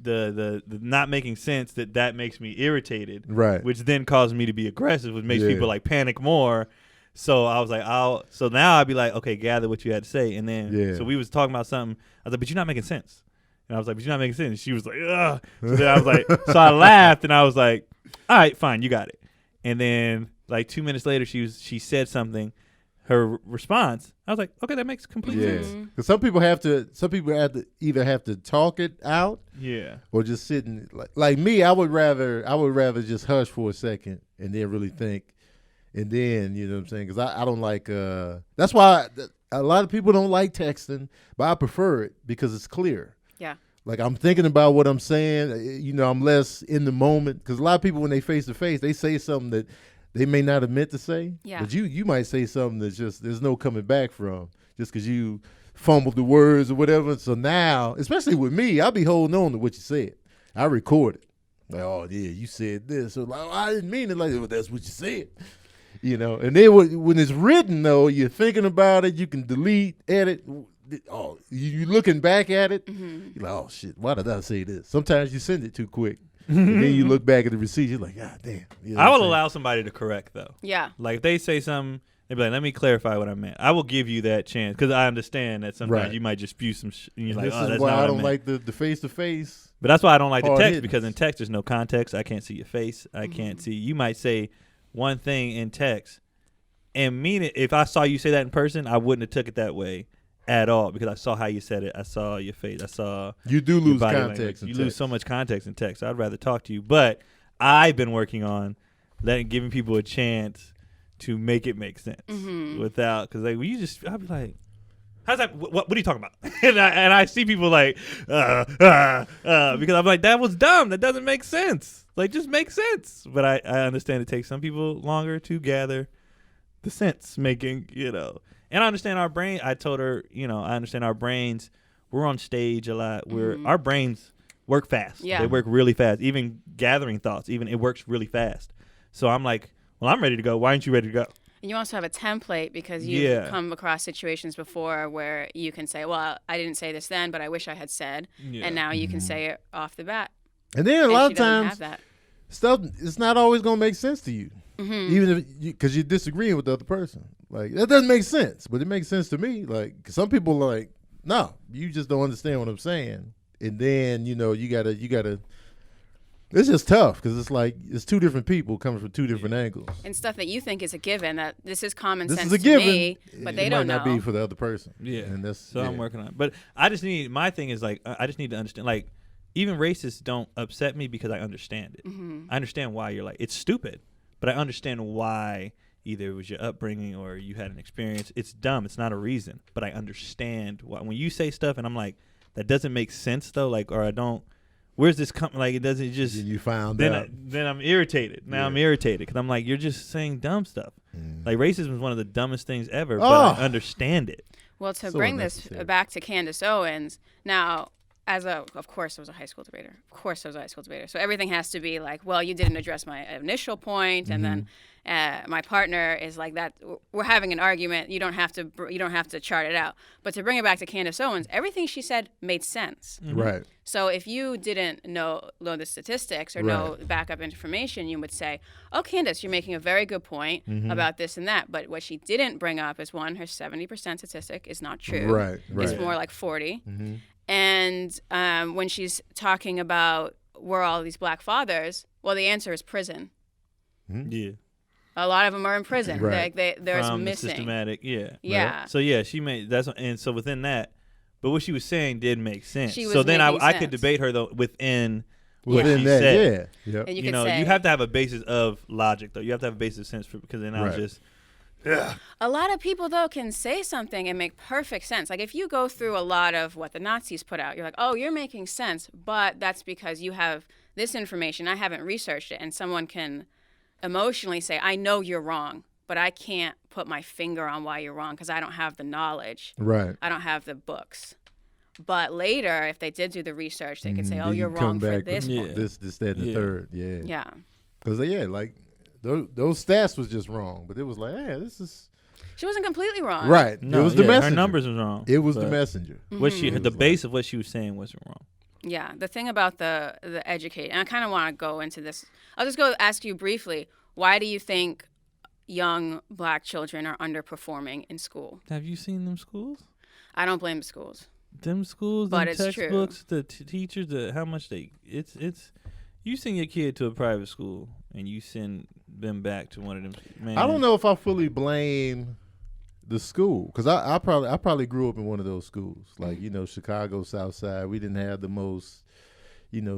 the not making sense that makes me irritated, right? Which then causes me to be aggressive, which makes people like panic more. So I was like, so now I'd be like, okay, gather what you had to say, and then so we was talking about something. I was like, but you're not making sense, and I was like, but you're not making sense. And she was like, ugh. So then I was like, so I laughed, and I was like, all right, fine, you got it. And then like 2 minutes later, she said something. Her response, I was like, okay, that makes complete sense. Because some people have to either have to talk it out, or just sit and like me. I would rather just hush for a second and then really think, and then you know what I'm saying. Because I don't like. That's why a lot of people don't like texting, but I prefer it because it's clear. Yeah. Like I'm thinking about what I'm saying. You know, I'm less in the moment. Because a lot of people, when they face to face, they say something that they may not have meant to say, but you might say something that's just there's no coming back from just because you fumbled the words or whatever. So now, especially with me, I'll be holding on to what you said. I record it. Like, oh, yeah, you said this. So like, oh, I didn't mean it like that. Well, that's what you said. You know, and then when it's written, though, you're thinking about it. You can delete, edit. Oh, you looking back at it. You're like, oh, shit, why did I say this? Sometimes you send it too quick. And then you look back at the receipt, you're like, God damn. You know I will allow somebody to correct, though. Yeah. Like, if they say something, they be like, let me clarify what I meant. I will give you that chance, because I understand that sometimes you might just spew some and you're like, oh, that's not what I meant. This is why I don't like the face-to-face. But that's why I don't like the text, because in text, there's no context. I can't see your face. I can't see. You might say one thing in text and mean it. If I saw you say that in person, I wouldn't have took it that way at all, because I saw how you said it. I saw your face. I saw you do lose context. You lose so much context in text. I'd rather talk to you. But I've been working on giving people a chance to make it make sense without, because like I'll be like, how's that? What are you talking about? and I see people like because I'm like, that was dumb. That doesn't make sense. Like, just make sense. But I understand it takes some people longer to gather the sense making, you know. And I understand our brain. I told her, you know, I understand our brains. We're on stage a lot. Our brains work fast. Yeah. They work really fast. Even gathering thoughts, it works really fast. So I'm like, well, I'm ready to go. Why aren't you ready to go? And you also have a template, because you've come across situations before where you can say, well, I didn't say this then, but I wish I had said. Yeah. And now you can say it off the bat. And then a lot of times, stuff, it's not always going to make sense to you. Even if because you're disagreeing with the other person. Like, that doesn't make sense, but it makes sense to me. Like, some people are like, no, you just don't understand what I'm saying. And then, you know, you gotta, it's just tough, because it's like, it's two different people coming from two different angles. And stuff that you think is a given, that this is common sense to me, but they don't know. It might not be for the other person. Yeah. And I'm working on it. But my thing is like, I just need to understand, like, even racists don't upset me because I understand it. I understand why you're like, it's stupid, but I understand why. Either it was your upbringing or you had an experience. It's dumb. It's not a reason. But I understand why. When you say stuff and I'm like, that doesn't make sense though, like, or I don't, where's this coming? Like, it doesn't just. And you found out. Then I'm irritated. Now I'm irritated because I'm like, you're just saying dumb stuff. Like, racism is one of the dumbest things ever, but I understand it. Well, to bring this back to Candace Owens, now, of course, I was a high school debater. So everything has to be like, well, you didn't address my initial point, and then my partner is like that. We're having an argument. You don't have to chart it out. But to bring it back to Candace Owens, everything she said made sense. Right. So if you didn't know the statistics or know backup information, you would say, oh, Candace, you're making a very good point about this and that. But what she didn't bring up is, one, her 70% statistic is not true. Right. It's more like 40. And when she's talking about where all these black fathers, well, the answer is prison. Yeah. A lot of them are in prison. Right. There's From missing. The systematic, Yeah. Right. So she made and so within that, but what she was saying did make sense. So then I could debate her though within what she that, said. Yeah. And you have to have a basis of logic though. You have to have a basis of sense because then I was just. Yeah. A lot of people, though, can say something and make perfect sense. Like, if you go through a lot of what the Nazis put out, you're like, oh, you're making sense, but that's because you have this information. I haven't researched it. And someone can emotionally say, I know you're wrong, but I can't put my finger on why you're wrong because I don't have the knowledge. Right. I don't have the books. But later, if they did do the research, they could say, oh, you're wrong for this one. This, that, and the third. Yeah. Because, like, those stats was just wrong, but it was like, hey, this is She wasn't completely wrong. Right. No, it was the messenger. Her numbers was wrong. It was the messenger. The base of what she was saying wasn't wrong. Yeah, the thing about the educate, and I kind of want to go into this. I'll just go ask you briefly. Why do you think young black children are underperforming in school? Have you seen them schools? I don't blame the schools. Them schools, but them it's textbooks, true. the teachers, how much it's. You send your kid to a private school and you send them back to one of them. Man. I don't know if I fully blame the school, because I probably grew up in one of those schools, like Chicago South Side. We didn't have the most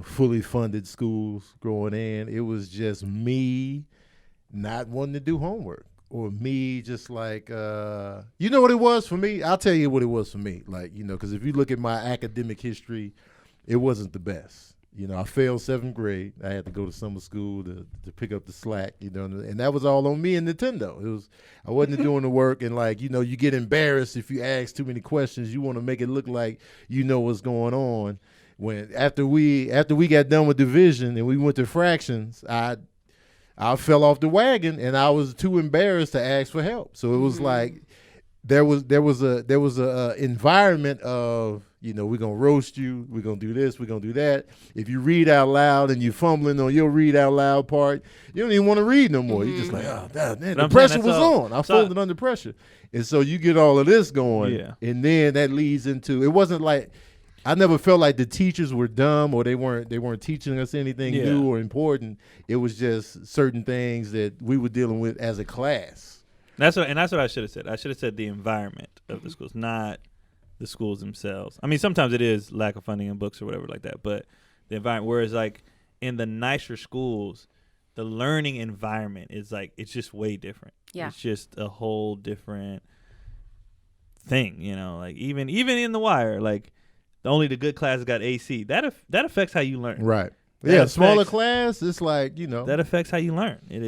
fully funded schools growing in. It was just me not wanting to do homework, or me just like you know what it was for me. I'll tell you what it was for me. Like because if you look at my academic history, it wasn't the best. I failed 7th grade. I had to go to summer school to pick up the slack, and that was all on me and Nintendo. I wasn't doing the work, and you get embarrassed if you ask too many questions. You want to make it look like you know what's going on. When after we got done with division and we went to fractions, I fell off the wagon and I was too embarrassed to ask for help. So it was like there was a environment of we're gonna roast you, we're gonna do this, we're gonna do that. If you read out loud and you fumbling on your read out loud part, you don't even want to read no more. You're just like, oh man, the pressure was on. I folded under pressure, and so you get all of this going, and then that leads into. It wasn't like I never felt like the teachers were dumb or they weren't teaching us anything new or important. It was just certain things that we were dealing with as a class. That's what I should have said. I should have said the environment of the schools, not the schools themselves. I mean, sometimes it is lack of funding in books or whatever like that, but the environment. Whereas like in the nicer schools, the learning environment is like it's just way different. Yeah, it's just a whole different thing. Like even in The Wire, like. Only the good classes got AC. That affects how you learn. Right. Smaller class. It's like that affects how you learn. It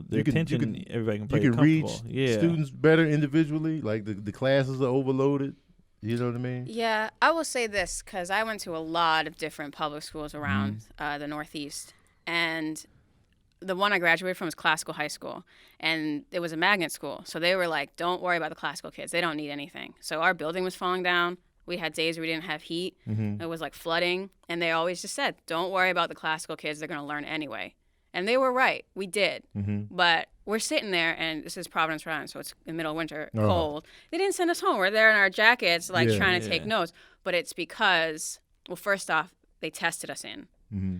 the attention everybody can play. You can reach students better individually. Like the classes are overloaded. You know what I mean? Yeah, I will say this because I went to a lot of different public schools around the Northeast, and the one I graduated from was Classical High School, and it was a magnet school. So they were like, "Don't worry about the classical kids. They don't need anything." So our building was falling down. We had days where we didn't have heat. It was like flooding. And they always just said, don't worry about the classical kids. They're going to learn anyway. And they were right. We did. But we're sitting there, and this is Providence, Rhode Island, so it's in the middle of winter, cold. They didn't send us home. We're there in our jackets, trying to take notes. But it's because, well, first off, they tested us in.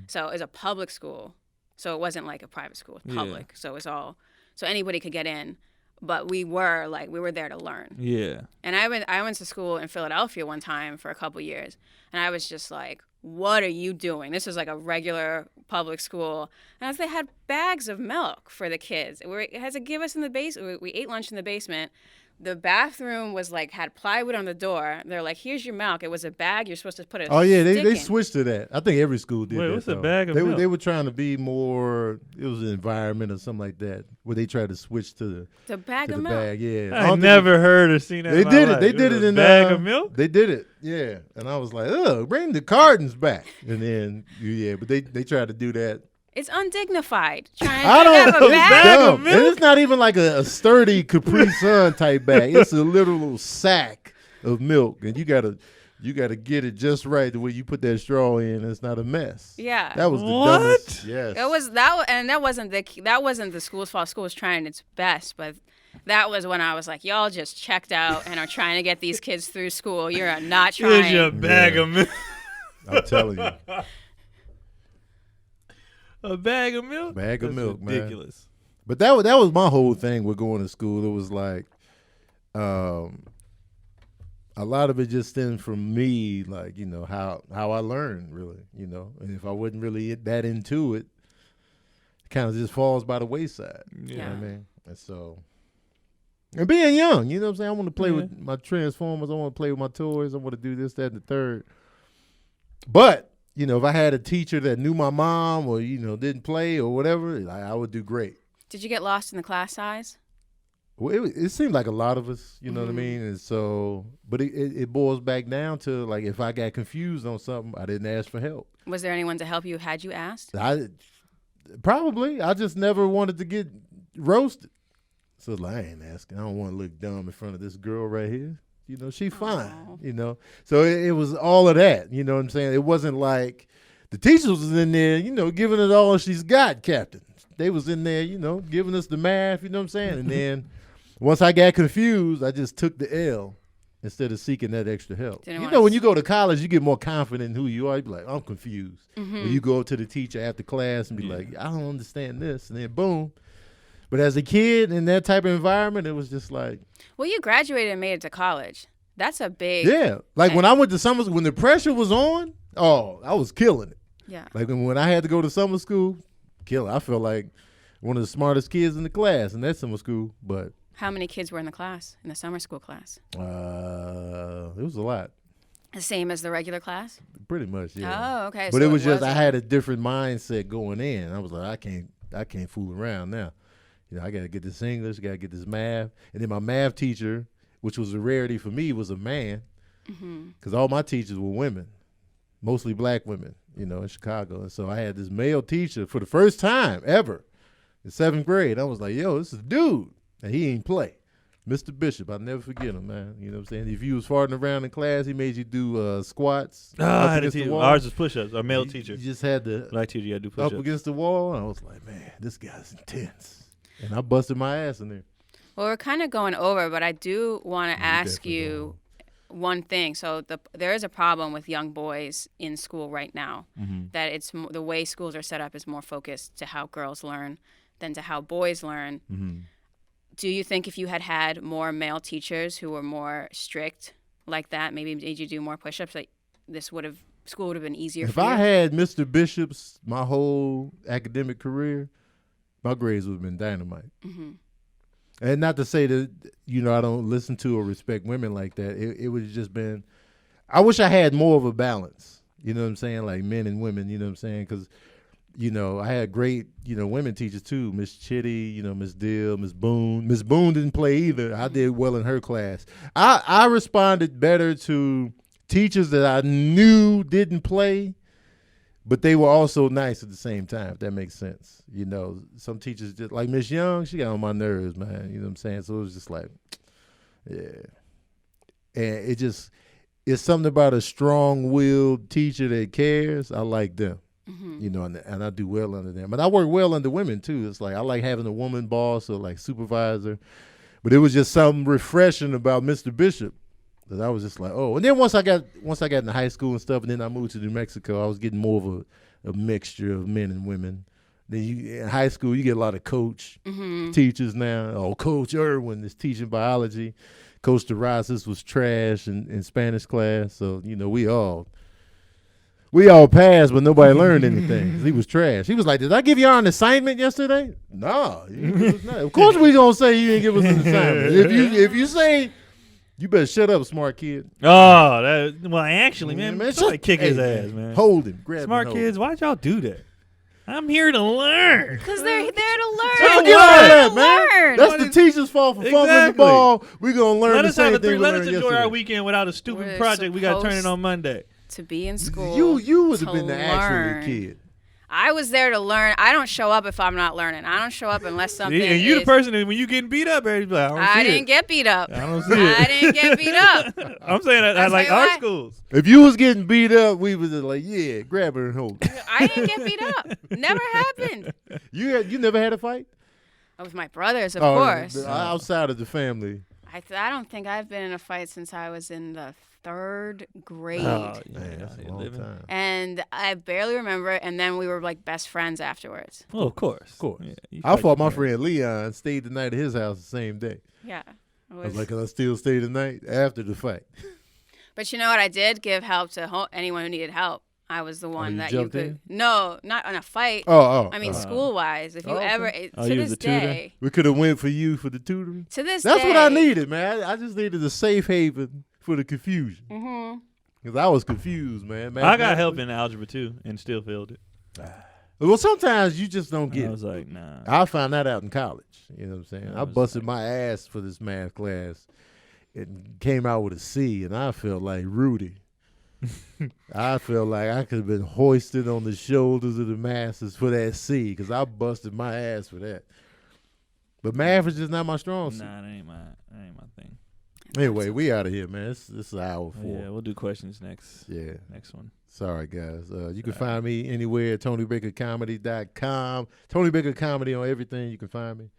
So it was a public school. So it wasn't like a private school. It was public. So it was all, so anybody could get in. But we were there to learn. Yeah. And I went to school in Philadelphia one time for a couple years, and I was just like, what are you doing? This was like a regular public school. And they had bags of milk for the kids. It had to give us in the basement. We ate lunch in the basement. The bathroom was had plywood on the door. They're like, here's your milk. It was a bag. You're supposed to put it. Oh yeah, they switched to that. I think every school did. Wait, what's a bag of milk? They were trying to be more. It was an environment or something like that where they tried to switch to the bag of milk. Bag, yeah. I never heard or seen that. They did it. They did it in bag of milk. They did it. Yeah, and I was like, bring the cartons back. And then but they tried to do that. It's undignified. I don't know. It's and it's not even like a sturdy Capri Sun type bag. It's a literal sack of milk, and you gotta get it just right the way you put that straw in. It's not a mess. Yeah, that was the dumbest. Yes, it was that, and that wasn't the school's fault. School was trying its best, but that was when I was like, y'all just checked out and are trying to get these kids through school. You're not trying. Here's your bag of milk. I'm telling you. A bag of milk? Bag of milk, man. Ridiculous. But that was my whole thing with going to school. It was like a lot of it just stemmed from me, like, how I learned, really, And if I wasn't really that into it, it kind of just falls by the wayside. You know what I mean? And so, and being young, you know what I'm saying? I want to play with my Transformers. I want to play with my toys. I want to do this, that, and the third. But if I had a teacher that knew my mom or, didn't play or whatever, I would do great. Did you get lost in the class size? Well, it seemed like a lot of us, you know what I mean? And so, but it boils back down to, like, if I got confused on something, I didn't ask for help. Was there anyone to help you had you asked? Probably. I just never wanted to get roasted. So like, I ain't asking. I don't want to look dumb in front of this girl right here. You know, she fine. Aww. You know, so it was all of that. You know what I'm saying? It wasn't like the teachers was in there, you know, giving it all she's got, Captain. They was in there, you know, giving us the math. You know what I'm saying? And then once I got confused, I just took the L instead of seeking that extra help. You know, when you go to college, you get more confident in who you are. You be like, I'm confused. When you go up to the teacher after class and be like, I don't understand this, and then boom. But as a kid in that type of environment, it was just like. Well, you graduated and made it to college. That's a big. Yeah. Like when I went to summer school, when the pressure was on, I was killing it. Yeah. Like when I had to go to summer school, killing. I felt like one of the smartest kids in the class in that summer school. But how many kids were in the class, in the summer school class? It was a lot. The same as the regular class? Pretty much, yeah. Oh, okay. But so it was just I had a different mindset going in. I was like, I can't fool around now. You know, I got to get this English, got to get this math. And then my math teacher, which was a rarity for me, was a man. Because all my teachers were women, mostly black women, you know, in Chicago. And so I had this male teacher for the first time ever in 7th grade. I was like, yo, this is a dude. And he ain't play. Mr. Bishop, I'll never forget him, man. You know what I'm saying? If you was farting around in class, he made you do squats. I had to ours was push-ups. Our male teacher. You just had to black teacher, you had to do push-ups. Up against the wall. And I was like, man, this guy's intense. And I busted my ass in there. Well, we're kind of going over, but I do want to ask you one thing. So there is a problem with young boys in school right now, that it's the way schools are set up is more focused to how girls learn than to how boys learn. Do you think if you had more male teachers who were more strict like that, maybe made you do more push-ups, like school would have been easier for you? If I had Mr. Bishop's my whole academic career, my grades would have been dynamite. And not to say that, you know, I don't listen to or respect women like that. It would have just been, I wish I had more of a balance. You know what I'm saying? Like men and women, you know what I'm saying? Because, you know, I had great, you know, women teachers too. Miss Chitty, you know, Miss Dill, Miss Boone. Miss Boone didn't play either. I did well in her class. I responded better to teachers that I knew didn't play, but they were also nice at the same time, if that makes sense. You know, some teachers just, like Miss Young, she got on my nerves, man. You know what I'm saying? So it was just like, yeah. And it's something about a strong-willed teacher that cares. I like them, you know, and I do well under them. And I work well under women, too. It's like I like having a woman boss or like supervisor. But it was just something refreshing about Mr. Bishop. I was just like, oh. And then once I got into high school and stuff, and then I moved to New Mexico, I was getting more of a mixture of men and women. Then in high school, you get a lot of coach teachers now. Oh, Coach Irwin is teaching biology. Coach DeRosas was trash in Spanish class. So, you know, we all passed, but nobody learned anything. He was trash. He was like, did I give y'all an assignment yesterday? No. Of course we going to say you didn't give us an assignment. If you say... You better shut up, smart kid. Oh, actually, man, somebody kick his ass, man. Hold him, grab smart him. Smart kids, why'd y'all do that? I'm here to learn. Because they're there to learn. So forget all that, man. That's the teacher's fault for fumbling the ball. We're going to learn the same thing we learned yesterday. Let us enjoy our weekend without a stupid project we got to turn in on Monday. To be in school. You would have been the actual kid. I was there to learn. I don't show up if I'm not learning. I don't show up unless something. And you the person that when you getting beat up, everybody's like, I didn't get beat up. I don't see it. I didn't get beat up. I'm saying that at like our schools. If you was getting beat up, we was like, yeah, grab her and hold her. I didn't get beat up. Never happened. You never had a fight? With my brothers, of course. Outside of the family. I don't think I've been in a fight since I was in the 3rd grade. Oh, man, that's a long time. And I barely remember it, and then we were like best friends afterwards. Oh, of course. Yeah, I fought my friend Leon, stayed the night at his house the same day. Yeah. I was like, can I still stay the night after the fight? But you know what? I did give help to anyone who needed help. I was the one that you could. In? No, not in a fight. I mean, school-wise. If you ever, to this day. We could have went for you for the tutoring. To this That's day. what I needed, man. I just needed a safe haven for the confusion. Because I was confused, man. I got help in algebra, too, and still failed it. Well, sometimes you just don't get it. I was like, nah. I found that out in college. You know what I'm saying? I busted my ass for this math class and came out with a C, and I felt like Rudy. I felt like I could have been hoisted on the shoulders of the masses for that C because I busted my ass for that. But math is just not my strong suit. Nah, that ain't my thing. Anyway, we out of here, man. This is hour 4. Yeah, we'll do questions next. Yeah. Next one. Sorry, guys. You can find me anywhere at TonyBakerComedy.com. Tony Baker Comedy on everything. You can find me.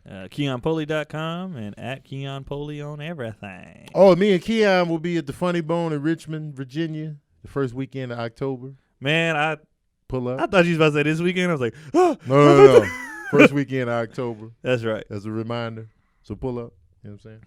KeonPolee.com and at Keon Polee on everything. Oh, me and Keon will be at the Funny Bone in Richmond, Virginia, the first weekend of October. Man, I pull up. I thought you was about to say this weekend. I was like, oh. No. First weekend of October. That's right. As a reminder. So pull up. You know what I'm saying?